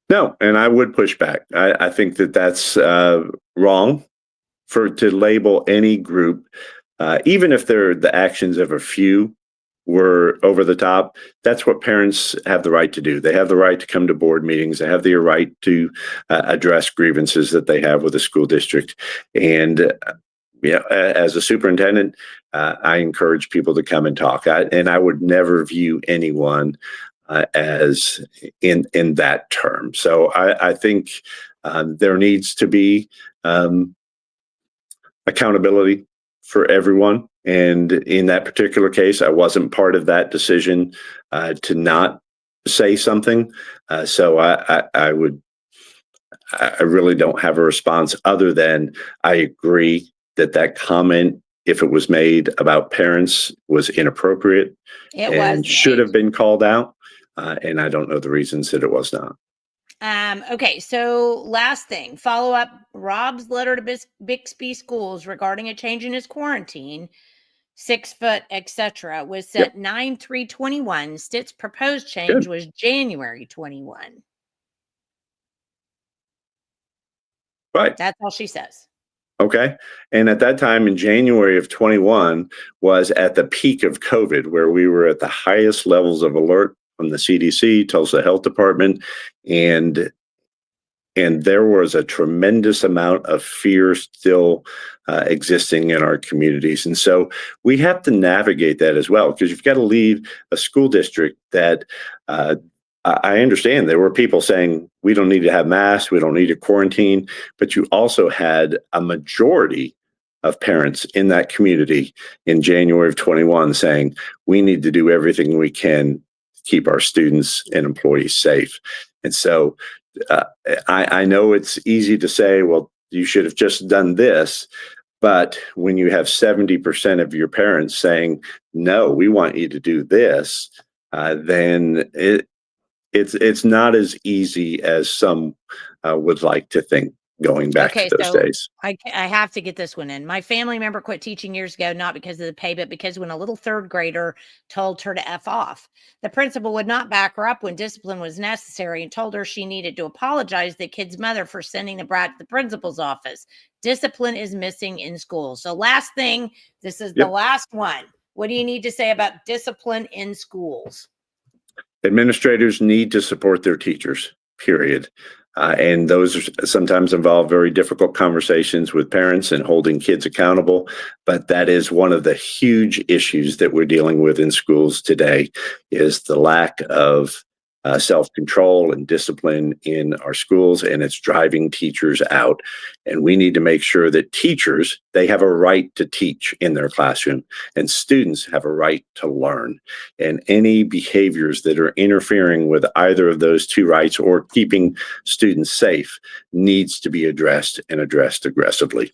No, and I would push back. I think that that's wrong to label any group, even if they're the actions of a few, were over the top. That's what parents have the right to do. They have the right to come to board meetings. They have the right to address grievances that they have with the school district. And as a superintendent, I encourage people to come and talk. And I would never view anyone as in that term. So I think there needs to be accountability for everyone. And in that particular case, I wasn't part of that decision to not say something. So I really don't have a response other than I agree that comment, if it was made about parents, was inappropriate and should have been called out. And I don't know the reasons that it was not. Okay, so last thing, follow up Rob's letter to Bixby schools regarding a change in his quarantine, 6 foot, etc., was set 9/3/21. Stitt's proposed change was January 21. Right. That's all she says. Okay. And at that time in January of 21 was at the peak of COVID, where we were at the highest levels of alert from the CDC, Tulsa Health Department, and there was a tremendous amount of fear still existing in our communities. And so we have to navigate that as well, because you've got to leave a school district that I understand there were people saying, we don't need to have masks, we don't need to quarantine, but you also had a majority of parents in that community in January of 21 saying, we need to do everything we can to keep our students and employees safe. And so I know it's easy to say, well, you should have just done this. But when you have 70% of your parents saying, no, we want you to do this, then it's not as easy as some would like to think going back to those days. I have to get this one in. My family member quit teaching years ago, not because of the pay, but because when a little third grader told her to F off, the principal would not back her up when discipline was necessary and told her she needed to apologize to the kid's mother for sending the brat to the principal's office. Discipline is missing in schools. So last thing, this is the last one. What do you need to say about discipline in schools? Administrators need to support their teachers, period. And those sometimes involve very difficult conversations with parents and holding kids accountable. But that is one of the huge issues that we're dealing with in schools today, is the lack of self-control and discipline in our schools, and it's driving teachers out. And we need to make sure that teachers, they have a right to teach in their classroom, and students have a right to learn. And any behaviors that are interfering with either of those two rights or keeping students safe needs to be addressed, and addressed aggressively.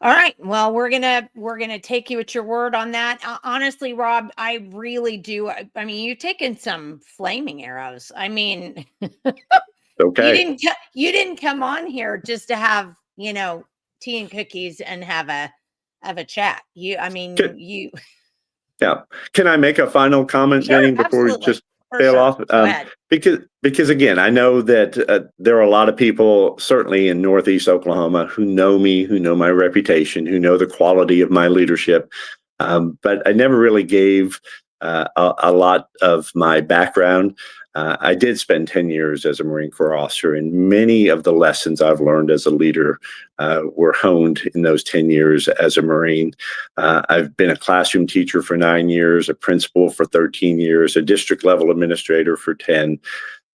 All right. Well, we're gonna take you at your word on that. Honestly, Rob, I really do. I mean, you've taken some flaming arrows. I mean, okay. You didn't come on here just to have, tea and cookies and have a chat. Yeah. Can I make a final comment, Sure, Jenny, before we just fail off? Go ahead. Because again, I know that there are a lot of people, certainly in Northeast Oklahoma, who know me, who know my reputation, who know the quality of my leadership. But I never really gave a lot of my background. I did spend 10 years as a Marine Corps officer, and many of the lessons I've learned as a leader were honed in those 10 years as a Marine. I've been a classroom teacher for 9 years, a principal for 13 years, a district level administrator for 10.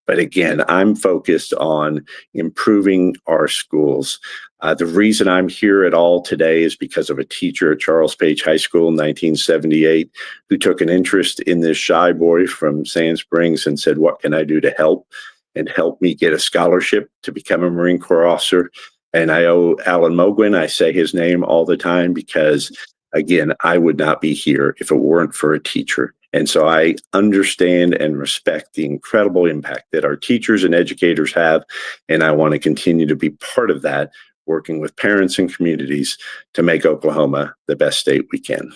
But again, I'm focused on improving our schools. The reason I'm here at all today is because of a teacher at Charles Page High School in 1978 who took an interest in this shy boy from Sand Springs and said, what can I do to help? And help me get a scholarship to become a Marine Corps officer. And I owe Alan Mogwin, I say his name all the time because, again, I would not be here if it weren't for a teacher. And so I understand and respect the incredible impact that our teachers and educators have. And I want to continue to be part of that, working with parents and communities to make Oklahoma the best state we can.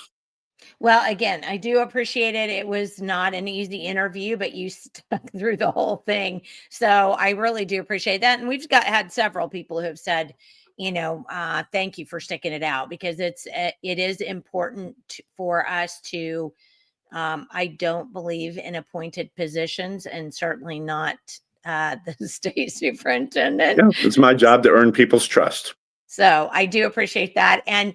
Well, again, I do appreciate it. It was not an easy interview, but you stuck through the whole thing. So I really do appreciate that. And we've had several people who have said, thank you for sticking it out, because it is important for us to I don't believe in appointed positions, and certainly not the state superintendent. Yeah, it's my job to earn people's trust. So I do appreciate that. And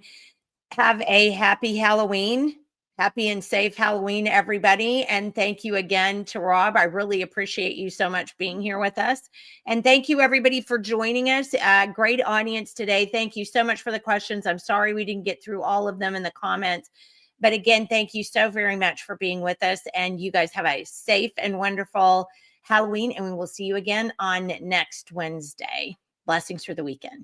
have a happy Halloween. Happy and safe Halloween, everybody. And thank you again to Rob. I really appreciate you so much being here with us. And thank you, everybody, for joining us. Great audience today. Thank you so much for the questions. I'm sorry we didn't get through all of them in the comments. But again, thank you so very much for being with us. And you guys have a safe and wonderful Halloween. And we will see you again on next Wednesday. Blessings for the weekend.